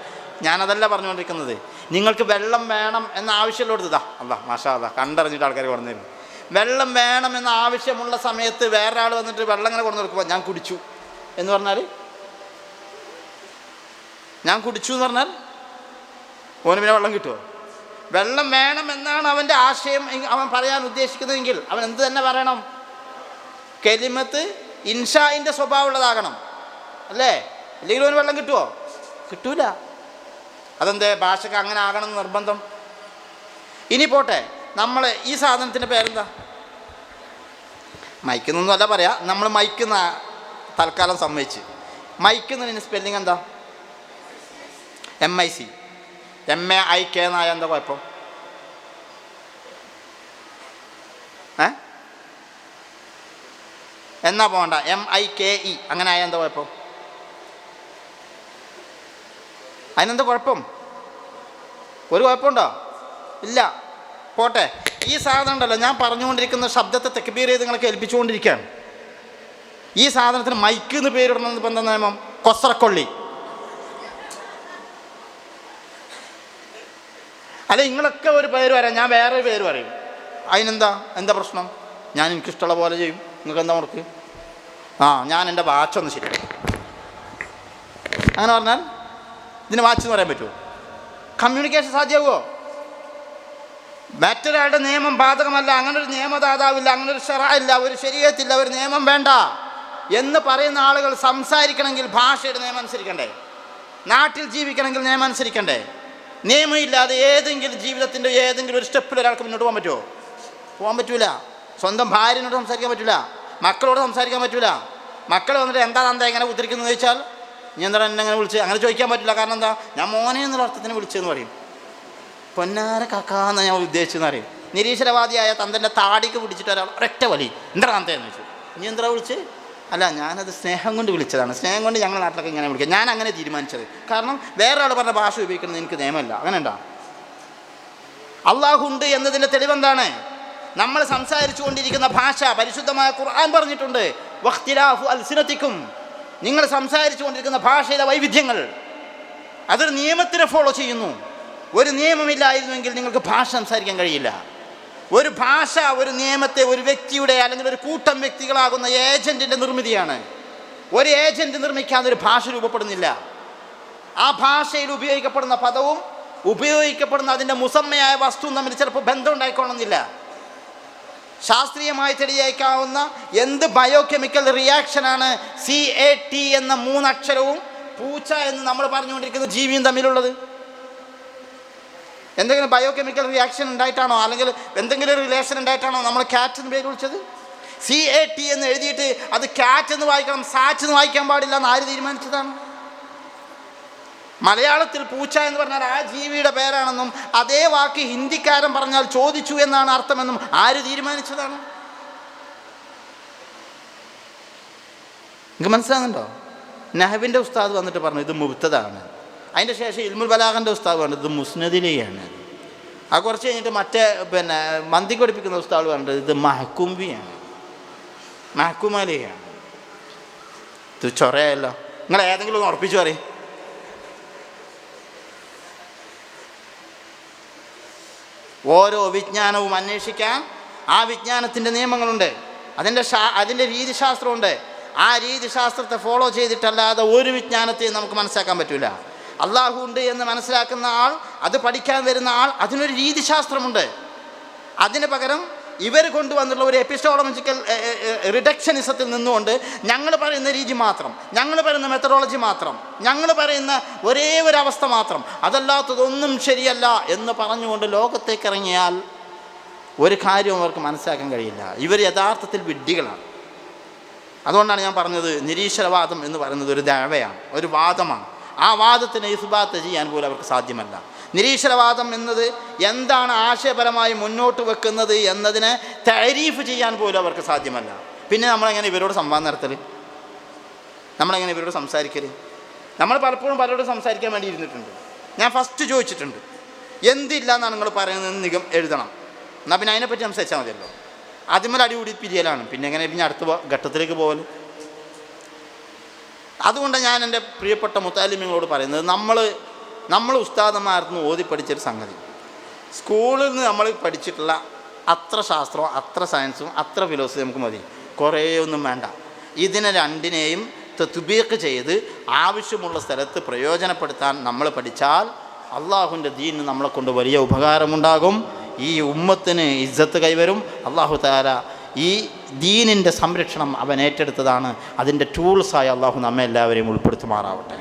ഞാനതല്ല പറഞ്ഞുകൊണ്ടിരിക്കുന്നത്. നിങ്ങൾക്ക് വെള്ളം വേണം എന്ന ആവശ്യമുള്ളതാ അല്ലാ മാഷാ അല്ലാ കണ്ടറിഞ്ഞിട്ട് ആൾക്കാർ കൊണ്ടുവന്നിരുന്നു. വെള്ളം വേണം എന്ന ആവശ്യമുള്ള സമയത്ത് വേറൊരാൾ വന്നിട്ട് വെള്ളം ഇങ്ങനെ കൊണ്ടു കൊടുക്കുമ്പോൾ ഞാൻ കുടിച്ചു എന്ന് പറഞ്ഞാൽ, ഞാൻ കുടിച്ചു എന്ന് പറഞ്ഞാൽ ഓന് പിന്നെ വെള്ളം കിട്ടുമോ? വെള്ളം വേണം എന്നാണ് അവൻ്റെ ആശയം, അവൻ പറയാൻ ഉദ്ദേശിക്കുന്നതെങ്കിൽ അവൻ എന്ത് തന്നെ പറയണം? കെലിമത്ത് ഇൻഷായിൻ്റെ സ്വഭാവമുള്ളതാകണം, അല്ലേ? അല്ലെങ്കിൽ അവന് വെള്ളം കിട്ടുമോ? കിട്ടൂല. അതെന്തേ ഭാഷയ്ക്ക് അങ്ങനെ ആകണം എന്ന് നിർബന്ധം? ഇനി പോട്ടെ, നമ്മൾ ഈ സാധനത്തിൻ്റെ പേരെന്താ? മൈക്കെന്നൊന്നും അല്ല പറയാ, നമ്മൾ മൈക്കുന്ന തൽക്കാലം സമ്മതിച്ച്. മൈക്കുന്നതിന് സ്പെല്ലിങ് എന്താ? MIC. MAIK എന്നായ എന്താ കുഴപ്പം? എന്നാ പോകണ്ട, MIKE അങ്ങനെ ആയ എന്താ കുഴപ്പം? അതിനെന്താ കുഴപ്പം? ഒരു കുഴപ്പമുണ്ടോ? ഇല്ല. പോട്ടെ, ഈ സാധനം ഉണ്ടല്ലോ, ഞാൻ പറഞ്ഞുകൊണ്ടിരിക്കുന്ന ശബ്ദത്തെ തെക്ബീർ ചെയ്ത് നിങ്ങൾക്ക് ഏൽപ്പിച്ചുകൊണ്ടിരിക്കുകയാണ്. ഈ സാധനത്തിന് മൈക്ക് എന്ന് പേരിടണമെന്ന് ഇപ്പം എന്താ നിയമം? കൊസറക്കൊള്ളി. അല്ല, നിങ്ങളൊക്കെ ഒരു പേര് പറയാം, ഞാൻ വേറെ പേര് പറയും. അതിനെന്താ പ്രശ്നം? ഞാൻ എനിക്കിഷ്ടമുള്ള പോലെ ചെയ്യും. നിങ്ങൾക്ക് എന്താ മുടക്ക്? ഞാൻ എൻ്റെ വാച്ചൊന്ന് ശരിയാക്കും. അങ്ങനെ പറഞ്ഞാൽ ഇതിന് വാച്ച് എന്ന് പറയാൻ പറ്റുമോ? കമ്മ്യൂണിക്കേഷൻ സാധ്യമാകുമോ? മറ്റൊരാളുടെ നിയമം ബാധകമല്ല, അങ്ങനൊരു നിയമദാതാവില്ല, അങ്ങനൊരു ശറഇല്ല, ഒരു ശരീഅത്തില്ല, ഒരു നിയമം വേണ്ട എന്ന് പറയുന്ന ആളുകൾ സംസാരിക്കണമെങ്കിൽ ഭാഷയുടെ നിയമം അനുസരിക്കണ്ടേ? നാട്ടിൽ ജീവിക്കണമെങ്കിൽ നിയമം അനുസരിക്കണ്ടേ? നിയമമില്ലാതെ ഏതെങ്കിലും ജീവിതത്തിൻ്റെ ഏതെങ്കിലും ഒരു സ്റ്റെപ്പിൽ ഒരാൾക്ക് മുന്നോട്ട് പോകാൻ പറ്റുമോ? പോകാൻ പറ്റൂല. സ്വന്തം ഭാര്യനോട് സംസാരിക്കാൻ പറ്റൂല, മക്കളോട് സംസാരിക്കാൻ പറ്റൂല. മക്കൾ വന്നിട്ട് എന്താ എങ്ങനെ ഉദ്ധരിക്കുന്നത് ചോദിച്ചാൽ, നീ എന്താ എന്നെ എങ്ങനെ വിളിച്ച് അങ്ങനെ ചോദിക്കാൻ പറ്റില്ല. കാരണം എന്താ? ഞാൻ മോനെ എന്നുള്ള അർത്ഥത്തിന് വിളിച്ചതെന്ന് പറയും. പൊന്നാര കക്കാന്ന് ഞാൻ ഉദ്ദേശിച്ചെന്ന് അറിയും. നിരീശ്വരവാദിയായ തൻ്റെ താടിക്ക് പിടിച്ചിട്ട് ഒരാൾ ഒരൊറ്റ വലി, എന്താ കാന്തയെന്ന് ചോദിച്ചു. നീ എന്താ വിളിച്ച്? അല്ല, ഞാനത് സ്നേഹം കൊണ്ട് വിളിച്ചതാണ്, സ്നേഹം കൊണ്ട് ഞങ്ങളുടെ നാട്ടിലൊക്കെ ഇങ്ങനെ വിളിക്കുക, ഞാൻ അങ്ങനെ തീരുമാനിച്ചത്. കാരണം വേറെ ആൾ പറഞ്ഞ ഭാഷ ഉപയോഗിക്കുന്നത് എനിക്ക് നിയമമല്ല. അങ്ങനെ ഉണ്ടോ? അള്ളാഹു ഉണ്ട് എന്നതിൻ്റെ തെളിവെന്താണ്? നമ്മൾ സംസാരിച്ചു കൊണ്ടിരിക്കുന്ന ഭാഷ പരിശുദ്ധമായ ഖുർആൻ പറഞ്ഞിട്ടുണ്ട്, വഖ്തിലാഫു അൽസിനതിക്കും, നിങ്ങൾ സംസാരിച്ചു കൊണ്ടിരിക്കുന്ന ഭാഷയിലെ വൈവിധ്യങ്ങൾ അതൊരു നിയമത്തിനെ ഫോളോ ചെയ്യുന്നു. ഒരു നിയമമില്ലായിരുന്നുവെങ്കിൽ നിങ്ങൾക്ക് ഭാഷ സംസാരിക്കാൻ കഴിയില്ല. ഒരു ഭാഷ ഒരു നിയമത്തെ ഒരു വ്യക്തിയുടെ അല്ലെങ്കിൽ ഒരു കൂട്ടം വ്യക്തികളാകുന്ന ഏജൻറ്റിൻ്റെ നിർമ്മിതിയാണ്. ഒരു ഏജൻറ്റ് നിർമ്മിക്കാതെ ഒരു ഭാഷ രൂപപ്പെടുന്നില്ല. ആ ഭാഷയിൽ ഉപയോഗിക്കപ്പെടുന്ന പദവും ഉപയോഗിക്കപ്പെടുന്ന അതിൻ്റെ മുസമ്മയായ വസ്തുവും തമ്മിൽ ചിലപ്പോൾ ബന്ധം ഉണ്ടായിക്കൊള്ളുന്നില്ല. ശാസ്ത്രീയമായി തെളിയിക്കാവുന്ന എന്ത് ബയോകെമിക്കൽ റിയാക്ഷനാണ് CAT എന്ന 3 അക്ഷരവും പൂച്ച എന്ന് നമ്മൾ പറഞ്ഞുകൊണ്ടിരിക്കുന്ന ജീവിയും തമ്മിലുള്ളത്? എന്തെങ്കിലും ബയോകെമിക്കൽ റിയാക്ഷൻ ഉണ്ടായിട്ടാണോ അല്ലെങ്കിൽ എന്തെങ്കിലും റിലേഷൻ ഉണ്ടായിട്ടാണോ നമ്മൾ കാറ്റ് എന്ന് പേര് വിളിച്ചത്? CAT എന്ന് എഴുതിയിട്ട് അത് കാറ്റ് എന്ന് വായിക്കണം, സാറ്റ് എന്ന് വായിക്കാൻ പാടില്ല എന്ന് ആര് തീരുമാനിച്ചതാണ്? മലയാളത്തിൽ പൂച്ച എന്ന് പറഞ്ഞാൽ ആ ജീവിയുടെ പേരാണെന്നും അതേ വാക്ക് ഹിന്ദിക്കാരൻ പറഞ്ഞാൽ ചോദിച്ചു എന്നാണ് അർത്ഥമെന്നും ആര് തീരുമാനിച്ചതാണ്? നിങ്ങൾക്ക് മനസ്സിലാകുന്നുണ്ടോ? നഹവിൻ്റെ ഉസ്താദ് വന്നിട്ട് പറഞ്ഞു ഇത് മുബ്തദാണ്. അതിൻ്റെ ശേഷം ഇൽമുൽ ബലാഗൻ്റെ ഉസ്താദ് പറഞ്ഞത് ഇത് മുസ്നദിലെയാണ്. അത് കുറച്ച് കഴിഞ്ഞിട്ട് മറ്റേ മന്തി കൊടുപ്പിക്കുന്ന ഉസ്താദ് പറഞ്ഞത് ഇത് മഹ്കൂംബിയാണ്, മഹ്കൂമലിയാണ്. ഇത് ചൊറയല്ലോ. നിങ്ങൾ ഏതെങ്കിലും ഒന്ന് ഉറപ്പിച്ചു പറയും. ഓരോ വിജ്ഞാനവും അന്വേഷിക്കാൻ ആ വിജ്ഞാനത്തിൻ്റെ നിയമങ്ങളുണ്ട്, അതിൻ്റെ രീതിശാസ്ത്രമുണ്ട്. ആ രീതിശാസ്ത്രത്തെ ഫോളോ ചെയ്തിട്ടല്ലാതെ ഒരു വിജ്ഞാനത്തെയും നമുക്ക് മനസ്സിലാക്കാൻ പറ്റില്ല. അള്ളാഹു ഉണ്ട് എന്ന് മനസ്സിലാക്കുന്ന ആൾ, അത് പഠിക്കാൻ വരുന്ന ആൾ, അതിനൊരു രീതിശാസ്ത്രമുണ്ട്. അതിന് പകരം ഇവർ കൊണ്ടുവന്നുള്ള ഒരു എപ്പിസ്റ്റോളജിക്കൽ റിഡക്ഷനിസത്തിൽ നിന്നുകൊണ്ട് ഞങ്ങൾ പറയുന്ന രീതി മാത്രം, ഞങ്ങൾ പറയുന്ന മെത്തഡോളജി മാത്രം, ഞങ്ങൾ പറയുന്ന ഒരേ ഒരു അവസ്ഥ മാത്രം, അതല്ലാത്തതൊന്നും ശരിയല്ല എന്ന് പറഞ്ഞുകൊണ്ട് ലോകത്തേക്ക് ഇറങ്ങിയാൽ ഒരു കാര്യവും അവർക്ക് മനസ്സിലാക്കാൻ കഴിയില്ല. ഇവർ യഥാർത്ഥത്തിൽ വിഡ്ഢികളാണ്. അതുകൊണ്ടാണ് ഞാൻ പറഞ്ഞത് നിരീശ്വരവാദം എന്ന് പറയുന്നത് ഒരു ദഅവയാണ്, ഒരു വാദമാണ്. ആ വാദത്തിനെ ഇസ്ബാത്ത് ചെയ്യാൻ പോലും അവർക്ക് സാധ്യമല്ല. നിരീശ്വരവാദം എന്നത് എന്താണ് ആശയപരമായി മുന്നോട്ട് വെക്കുന്നത് എന്നതിനെ തഅരീഫ് ചെയ്യാൻ പോലും അവർക്ക് സാധ്യമല്ല. പിന്നെ നമ്മളെങ്ങനെ ഇവരോട് സംവാദം നടത്തൽ? നമ്മളെങ്ങനെ ഇവരോട് സംസാരിക്കൽ? നമ്മൾ പലപ്പോഴും പലരോടും സംസാരിക്കാൻ വേണ്ടി ഇരുന്നിട്ടുണ്ട്. ഞാൻ ഫസ്റ്റ് ചോദിച്ചിട്ടുണ്ട്, എന്തില്ല എന്നാണ് നിങ്ങൾ പറയുന്നത് എഴുതണം, എന്നാൽ പിന്നെ അതിനെപ്പറ്റി സംസാരിച്ചാൽ മതിയല്ലോ. അതിന്മേൽ അടികൂടി പിരിയലാണ്. പിന്നെ എങ്ങനെ പിന്നെ അടുത്ത ഘട്ടത്തിലേക്ക് പോകൽ? അതുകൊണ്ട് ഞാൻ എൻ്റെ പ്രിയപ്പെട്ട മുത്താലിമ്യങ്ങളോട് പറയുന്നത്, നമ്മൾ ഉസ്താദന്മാർന്ന് ഓതി പഠിച്ചൊരു സംഗതി, സ്കൂളിൽ നിന്ന് നമ്മൾ പഠിച്ചിട്ടുള്ള അത്ര ശാസ്ത്രവും അത്ര സയൻസും അത്ര ഫിലോസഫി നമുക്ക് മതി, കുറേ ഒന്നും വേണ്ട. ഇതിനെ രണ്ടിനെയും തത്ബീഖ് ചെയ്ത് ആവശ്യമുള്ള സ്ഥലത്ത് പ്രയോജനപ്പെടുത്താൻ നമ്മൾ പഠിച്ചാൽ അള്ളാഹുവിൻ്റെ ദീനിന് നമ്മളെ കൊണ്ട് വലിയ ഉപകാരമുണ്ടാകും. ഈ ഉമ്മത്തിന് ഇസ്സത്ത് കൈവരും. അള്ളാഹു തആല ഈ ദീനിൻ്റെ സംരക്ഷണം അവൻ ഏറ്റെടുത്തതാണ്. അതിൻ്റെ ടൂൾസായി അള്ളാഹു നമ്മെ എല്ലാവരെയും ഉൾപ്പെടുത്തുമാറാവട്ടെ.